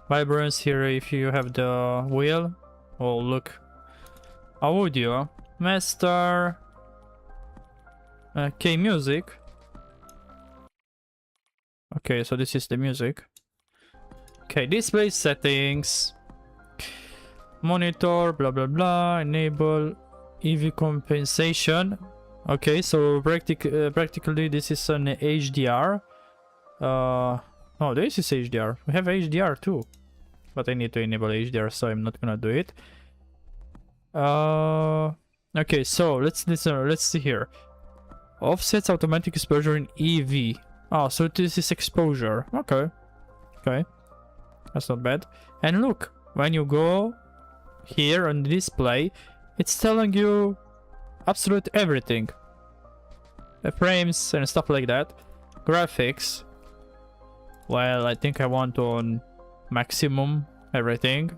Vibrance here if you have the wheel. Oh, look. Audio. Master. Okay, music. Okay, so this is the music. Okay, display settings. Monitor, blah blah blah. Enable EV compensation. Okay, so practically this is an HDR. Oh, this is HDR. We have HDR too. But I need to enable HDR, so I'm not gonna do it. Okay, so let's see here. Offsets automatic exposure in EV. Oh, so this is exposure. Okay. That's not bad. And look, when you go here on the display, it's telling you absolute everything. The frames and stuff like that. Graphics. Well, I think I want on maximum everything.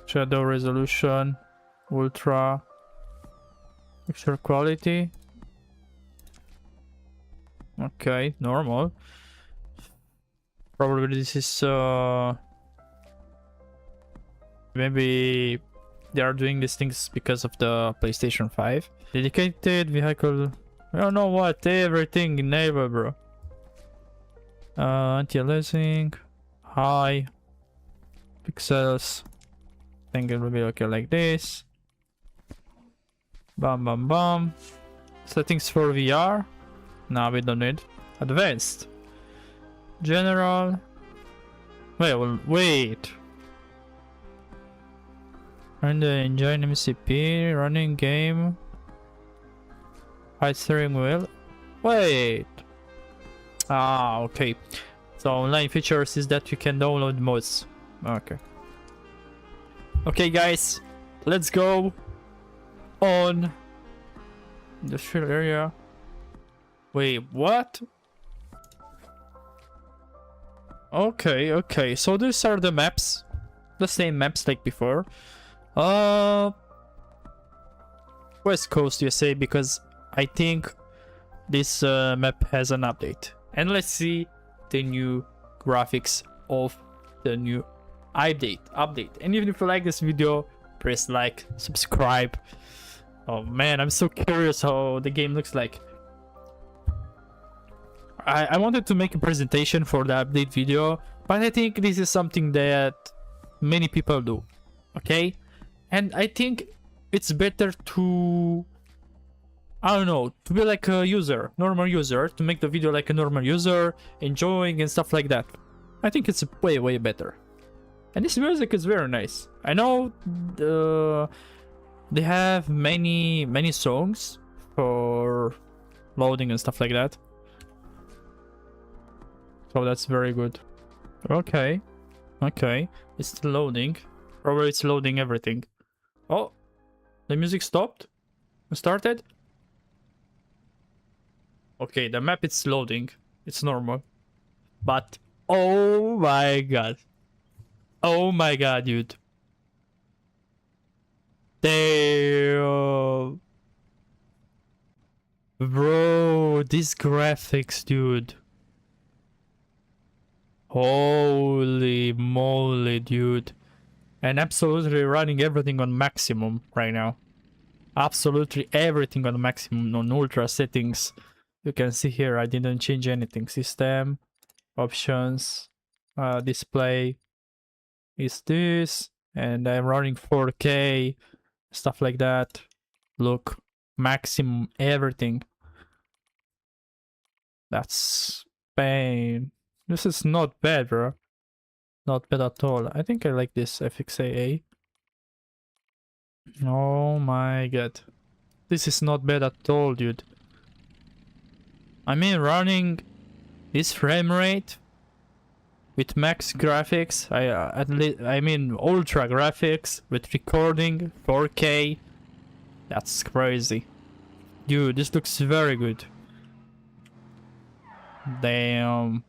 Shadow resolution, ultra, picture quality. Okay, normal. Probably this is maybe they are doing these things because of the PlayStation 5. Dedicated vehicle. I don't know what, everything enable, bro. Anti-aliasing, high pixels. I think it will be okay like this. Bam bam bam. Settings for VR. No, we don't need. Advanced. General. Wait. Run the engine MCP. Running game. High steering wheel. Wait. Ah, okay. So online features is that you can download mods. Okay. Okay, guys. Let's go on industrial area. Wait, what? Okay. So these are the maps. The same maps like before. West Coast USA, because I think this map has an update. And let's see the new graphics of the new update. And even if you like this video, press like, subscribe. Oh man, I'm so curious how the game looks like. I wanted to make a presentation for the update video, but I think this is something that many people do. Okay? And I think it's better to, I don't know, to be like a user, normal user, to make the video like a normal user, enjoying and stuff like that. I think it's way better. And this music is very nice. I know they have many songs for loading and stuff like that. So that's very good. Okay. It's still loading. Probably it's loading everything. Oh, the music stopped. Started. Okay, the map is loading. It's normal. But oh my god. Oh my god, dude. Damn. Bro, these graphics, dude. Holy moly, dude. And absolutely running everything on maximum right now. Absolutely everything on maximum, on ultra settings. You can see here I didn't change anything. System, options, display is this, and I'm running 4K, stuff like that. Look, maximum everything. That's pain. This is not bad, bro. Not bad at all. I think I like this FXAA. Oh my god. This is not bad at all, dude. I mean, running this frame rate with max graphics, I mean ultra graphics with recording 4K. That's crazy. Dude, this looks very good. Damn.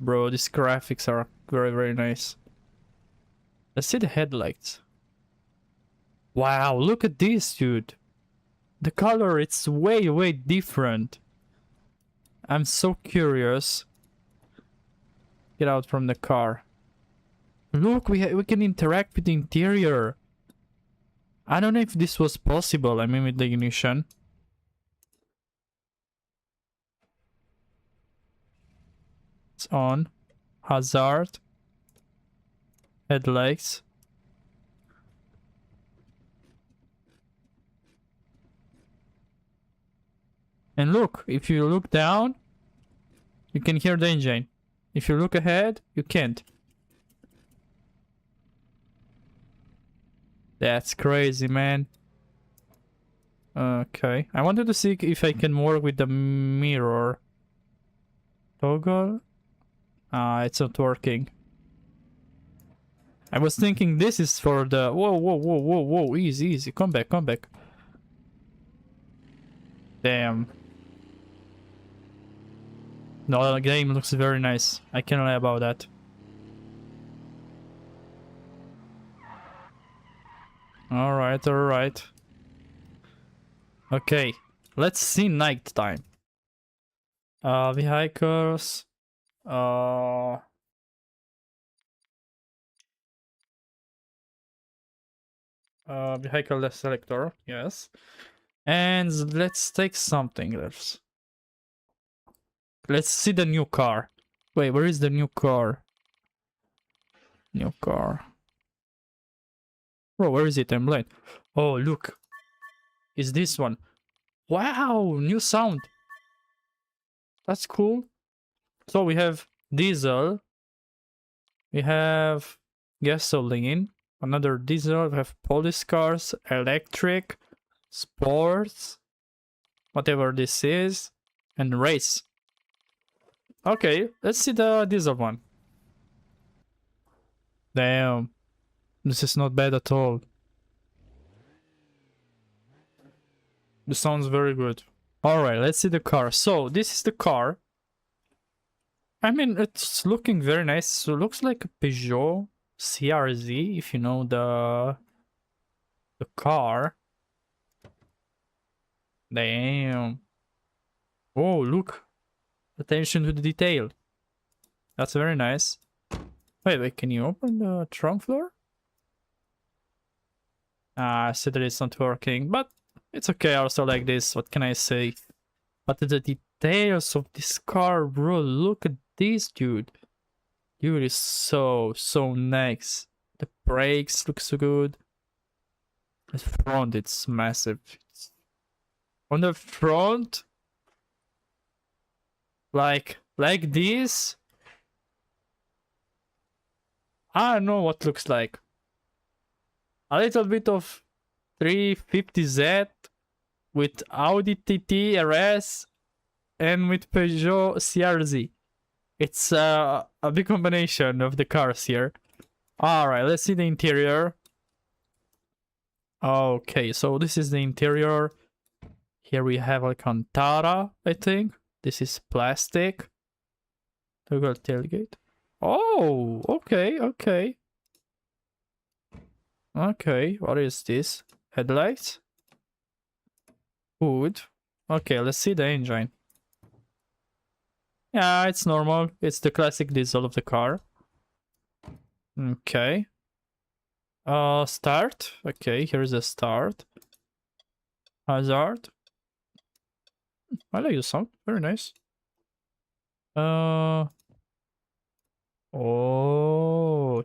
Bro, these graphics are very nice. Let's see the headlights. Wow, look at this, dude. The color, it's way different. I'm so curious. Get out from the car. Look, we can interact with the interior. I don't know if this was possible, I mean with the ignition. It's on. Hazard. Headlights. And look, if you look down, you can hear the engine. If you look ahead, you can't. That's crazy, man. Okay, I wanted to see if I can work with the mirror. Toggle? It's not working. I was thinking this is for the... Whoa, easy, easy. Come back, come back. Damn. No, the game looks very nice. I can't lie about that. Alright, alright. Okay, let's see nighttime. Vehicles. Vehicle selector, yes. And let's take something else. Let's see the new car. Wait, where is the new car? New car. Bro, where is it? I'm blind. Oh, look. Is this one? Wow, new sound. That's cool. So we have diesel. We have gasoline. Another diesel. We have police cars, electric, sports, whatever this is, and race. Okay, let's see the diesel one. Damn. This is not bad at all. This sounds very good. Alright, let's see the car. So, this is the car. I mean, it's looking very nice. So, it looks like a Peugeot CRZ, if you know the car. Damn. Oh, look. Attention to the detail. That's very nice. Wait, can you open the trunk floor? I said that it's not working, but it's okay. I also like this. What can I say? But the details of this car, bro. Look at this, dude. Dude is so nice. The brakes look so good. The front, it's massive. On the front, like this. I don't know what looks like. A little bit of 350Z with Audi TT RS and with Peugeot CRZ. It's a big combination of the cars here. Alright, let's see the interior. Okay, so this is the interior. Here we have Alcantara, I think. This is plastic. Toggle tailgate. Oh, okay. Okay, what is this? Headlights? Hood. Okay, let's see the engine. Yeah, it's normal. It's the classic diesel of the car. Okay. Start. Okay, here's the start. Hazard. I like the sound. Very nice. Oh,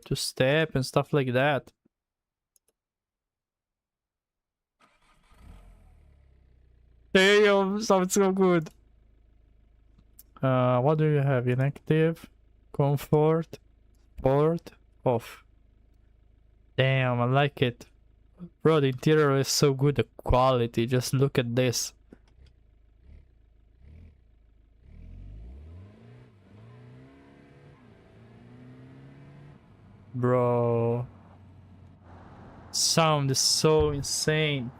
to step and stuff like that. Damn, sounds so good. What do you have? Inactive, comfort, sport, off. Damn, I like it. Bro, the interior is so good, the quality. Just look at this. Bro. Sound is so insane.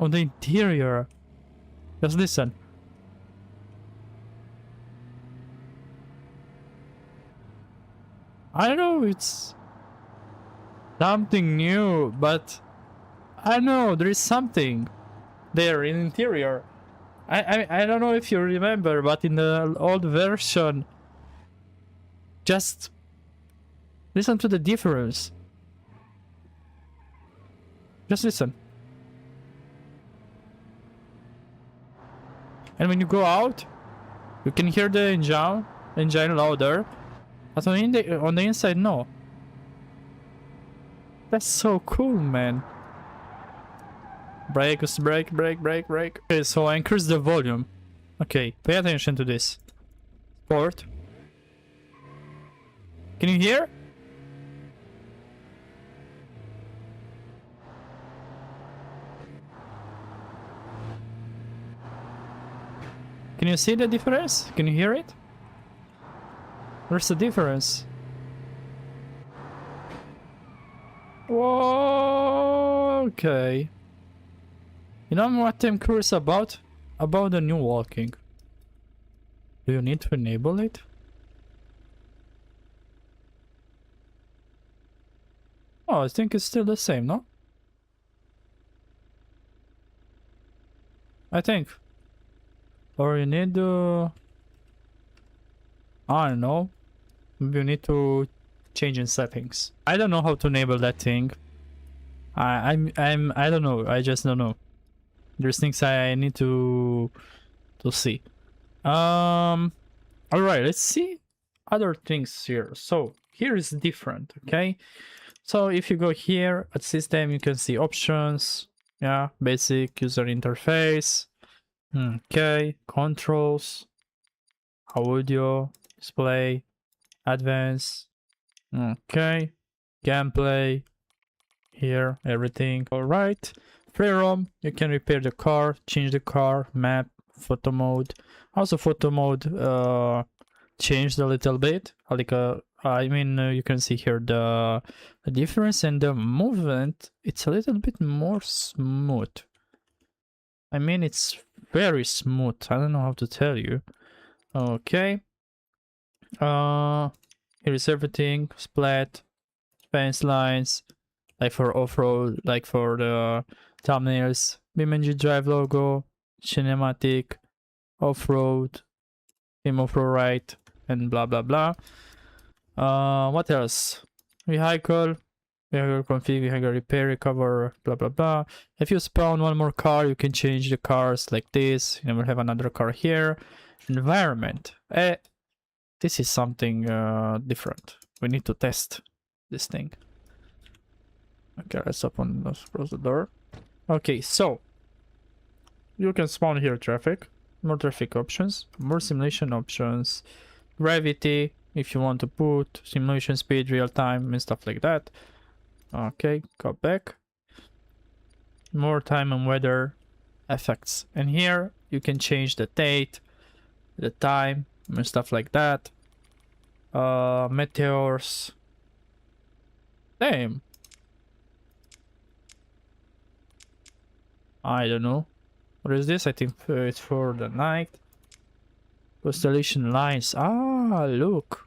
On the interior. Just listen. I don't know, it's something new, but I don't know, there is something there in interior. I don't know if you remember, but in the old version, just listen to the difference. Just listen. And when you go out, you can hear the engine louder. But on the inside, no. That's so cool, man. Brake. Okay, so I increase the volume. Okay, pay attention to this. Sport. Can you hear? Can you see the difference? Can you hear it? Where's the difference? Whoa, okay. You know what I'm curious about? About the new walking. Do you need to enable it? Oh, I think it's still the same, no? I think. Or you need to... I don't know. Maybe you need to change in settings. I don't know how to enable that thing. I don't know. I just don't know. There's things I need to see. All right, let's see other things here. So here is different, okay? So if you go here at system, you can see options. Yeah, basic user interface. Okay, controls, audio, display, advanced. Okay, gameplay. Here, everything. All right. Free roam, you can repair the car, change the car, map, photo mode. Also photo mode changed a little bit. Like you can see here the difference in the movement. It's a little bit more smooth. I mean, it's very smooth. I don't know how to tell you. Okay. Here is everything. Splat, fence lines, like for off-road, like for the thumbnails, BeamNG Drive logo, cinematic, off-road, team off-road right, and blah blah blah. What else? Vehicle config, vehicle repair, recover, blah blah blah. If you spawn one more car, you can change the cars like this. You will have another car here. Environment. This is something different. We need to test this thing. Okay, let's close the door. Okay, so you can spawn here traffic, more traffic options, more simulation options, gravity if you want to put simulation speed, real time, and stuff like that. Okay, go back. More time and weather effects, and here you can change the date, the time, and stuff like that. Meteors. Damn. I don't know. What is this? I think it's for the night. Constellation lines. Ah, look.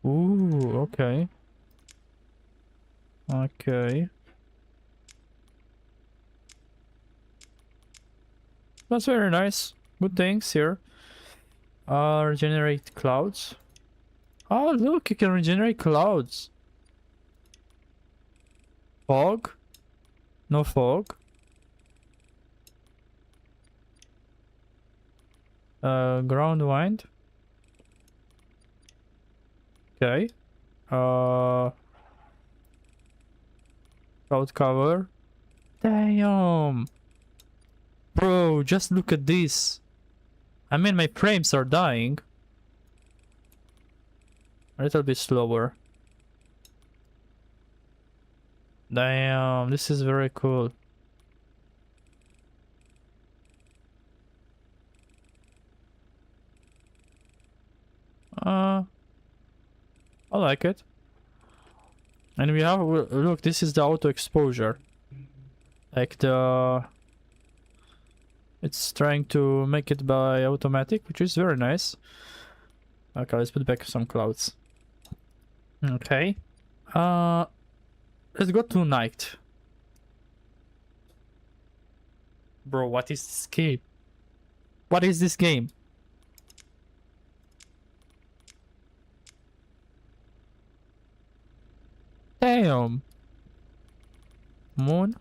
Ooh, okay. Okay. That's very nice. Good things here. Regenerate clouds. Oh, look, you can regenerate clouds. Fog. No fog. Ground wind. Okay. Cloud cover. Damn. Bro, just look at this. I mean, my frames are dying. A little bit slower. Damn, this is very cool. I like it. And we have, look, this is the auto exposure. Like it's trying to make it by automatic, which is very nice. Okay, let's put back some clouds. Okay. Let's go to night. Bro, what is this game? What is this game? Damn. Moon.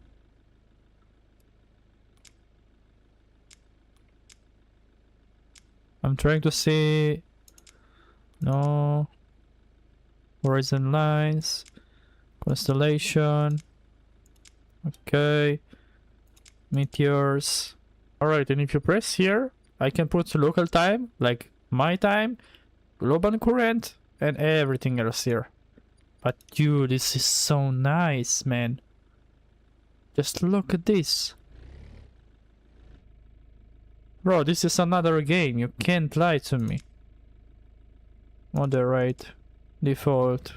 I'm trying to see. No. Horizon lines. Constellation. Okay. Meteors. Alright, and if you press here, I can put local time, like my time, global current, and everything else here. But dude, this is so nice, man. Just look at this. Bro, this is another game. You can't lie to me. Moderate. Default.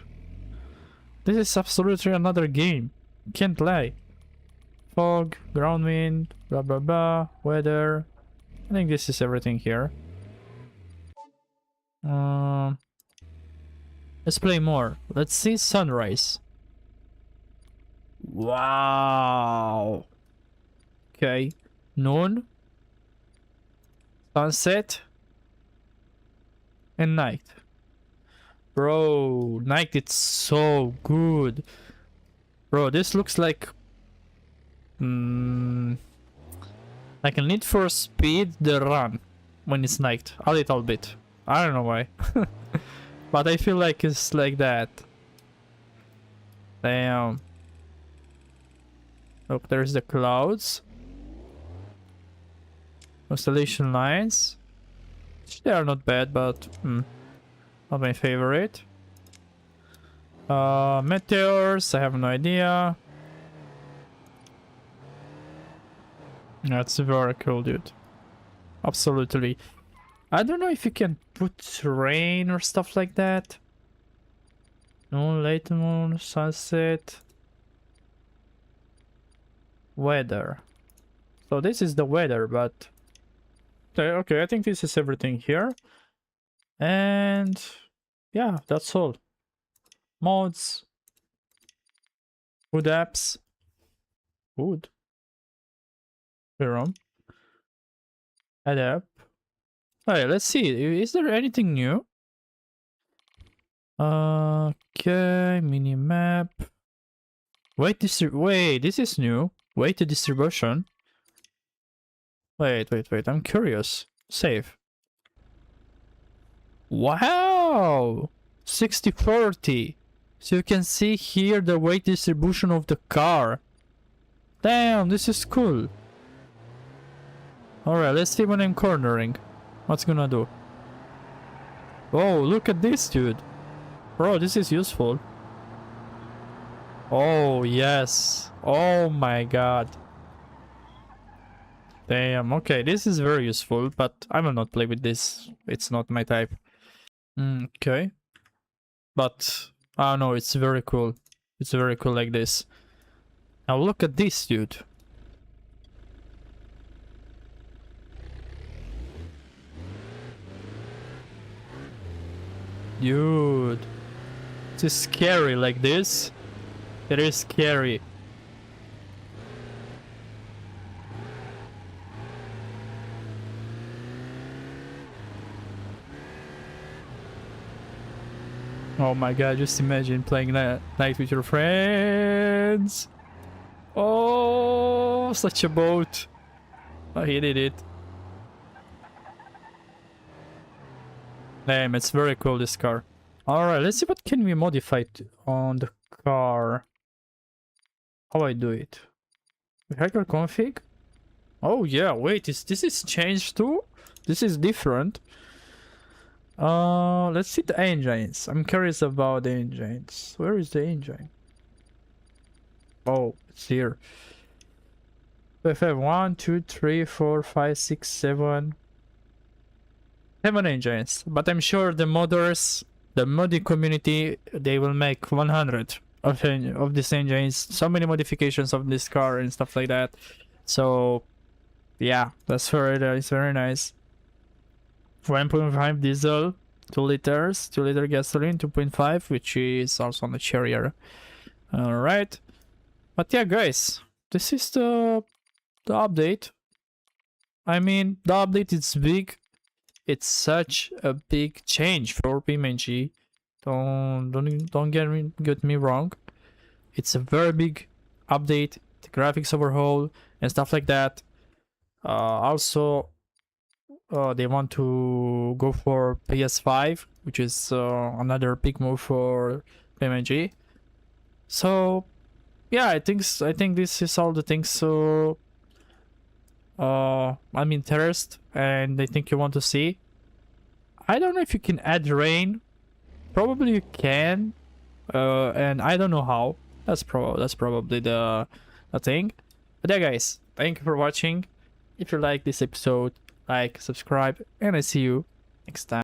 This is absolutely another game. Can't lie. Fog, ground wind, blah blah blah, weather. I think this is everything here. Let's play more. Let's see sunrise. Wow. Okay. Noon. Sunset. And night. Bro, night it's so good. Bro, this looks like like a Need for Speed the run when it's night. A little bit. I don't know why. But I feel like it's like that. Damn. Look, there's the clouds. Constellation lines. They are not bad, but not my favorite. Meteors, I have no idea. That's very cool, dude. Absolutely. I don't know if you can put rain or stuff like that. No, late moon, sunset. Weather. So this is the weather, but... Okay, I think this is everything here. And... yeah, that's all. Mods. Good apps. Good. Verum. Add app. Alright, let's see. Is there anything new? Okay, mini map. Wait, this is new. Weight distribution. Wait. I'm curious. Save. Wow! 60-40. So you can see here the weight distribution of the car. Damn, this is cool. Alright, let's see when I'm cornering. What's gonna do? Oh, look at this, dude. Bro, this is useful. Oh, yes. Oh my god. Damn, okay, this is very useful, but I will not play with this. It's not my type. Okay. But, I don't know, it's very cool. It's very cool like this. Now look at this, dude. Dude. It's scary like this. It is scary. Oh my god, just imagine playing that night with your friends. Oh, such a boat. I hated it. Damn, it's very cool, this car. Alright, let's see what can we modify on the car. How I do it? Hacker config? Oh yeah, wait, this is changed too? This is different. Let's see the engines. I'm curious about the engines. Where is the engine? Oh, it's here. We have 1, 2, 3, 4, 5, 6, 7. 7 engines, but I'm sure the modders, the modding community, they will make 100 of these engines. So many modifications of this car and stuff like that. So, yeah, that's very nice. 1.5 diesel, 2 liters, 2 liter gasoline, 2.5, which is also on the Cherrier. Alright. But yeah, guys, this is the update. I mean, the update is big. It's such a big change for BeamNG. Don't get me wrong. It's a very big update. The graphics overhaul and stuff like that. Also, they want to go for PS5, which is another big move for BeamNG. So, yeah, I think this is all the things. So, I'm interested, and I think you want to see. I don't know if you can add rain. Probably you can, and I don't know how. That's probably the thing. But yeah, guys, thank you for watching. If you like this episode, like, subscribe, and I see you next time.